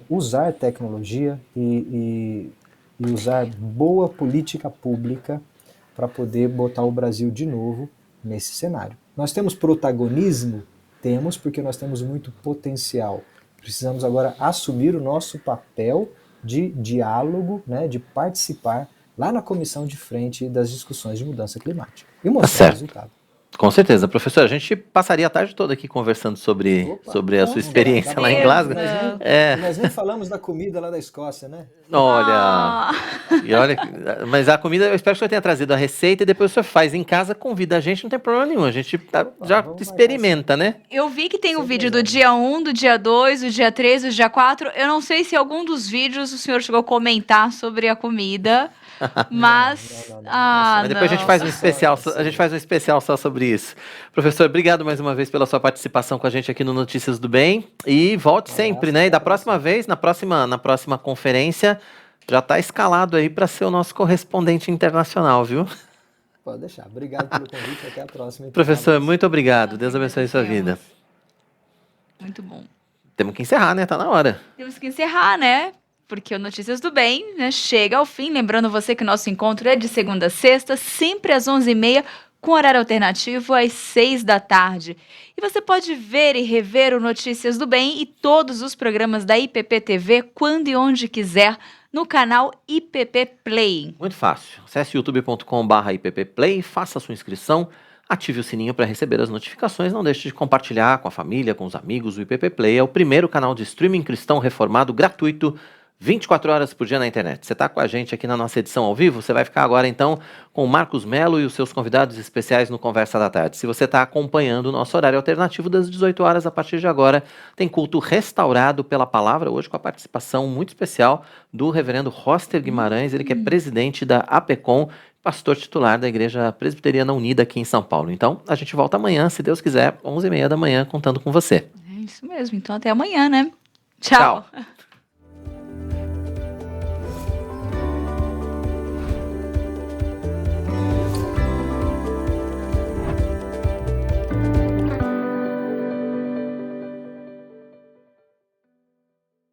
usar tecnologia e usar boa política pública para poder botar o Brasil de novo nesse cenário. Nós temos protagonismo? Temos, porque nós temos muito potencial. Precisamos agora assumir o nosso papel de diálogo, né, de participar lá na comissão de frente das discussões de mudança climática e mostrar o resultado. Com certeza, professor, a gente passaria a tarde toda aqui conversando sobre a sua experiência lá em Glasgow. Nós nem falamos da comida lá da Escócia, né? Olha, mas a comida, eu espero que o senhor tenha trazido a receita e depois o senhor faz em casa, convida a gente, não tem problema nenhum, a gente já experimenta, né? Eu vi que tem o vídeo do dia 1, do dia 2, do dia 3, do dia 4, eu não sei se algum dos vídeos o senhor chegou a comentar sobre a comida, mas... mas depois a gente faz um especial só sobre isso. Professor, obrigado mais uma vez pela sua participação com a gente aqui no Notícias do Bem e volte sempre, né? E da próxima vez, na próxima conferência, já está escalado aí para ser o nosso correspondente internacional, viu? Pode deixar. Obrigado pelo convite, até a próxima. Professor, muito obrigado. Deus abençoe a sua vida. Muito bom. Temos que encerrar, né? Tá na hora. Temos que encerrar, né? Porque o Notícias do Bem, né, chega ao fim. Lembrando você que o nosso encontro é de segunda a sexta, sempre às 11h30, com horário alternativo às 6 da tarde. E você pode ver e rever o Notícias do Bem e todos os programas da IPP TV quando e onde quiser no canal IPP Play? Muito fácil. Acesse youtube.com/IPPplay, faça a sua inscrição, ative o sininho para receber as notificações, não deixe de compartilhar com a família, com os amigos. O IPP Play é o primeiro canal de streaming cristão reformado gratuito, 24 horas por dia na internet. Você está com a gente aqui na nossa edição ao vivo, você vai ficar agora então com o Marcos Melo e os seus convidados especiais no Conversa da Tarde. Se você está acompanhando o nosso horário alternativo das 18 horas, a partir de agora, tem culto restaurado pela palavra, hoje com a participação muito especial do reverendo Roster Guimarães, ele que é presidente da APECOM, pastor titular da Igreja Presbiteriana Unida aqui em São Paulo. Então, a gente volta amanhã, se Deus quiser, 11h30 da manhã, contando com você. É isso mesmo, então até amanhã, né? Tchau.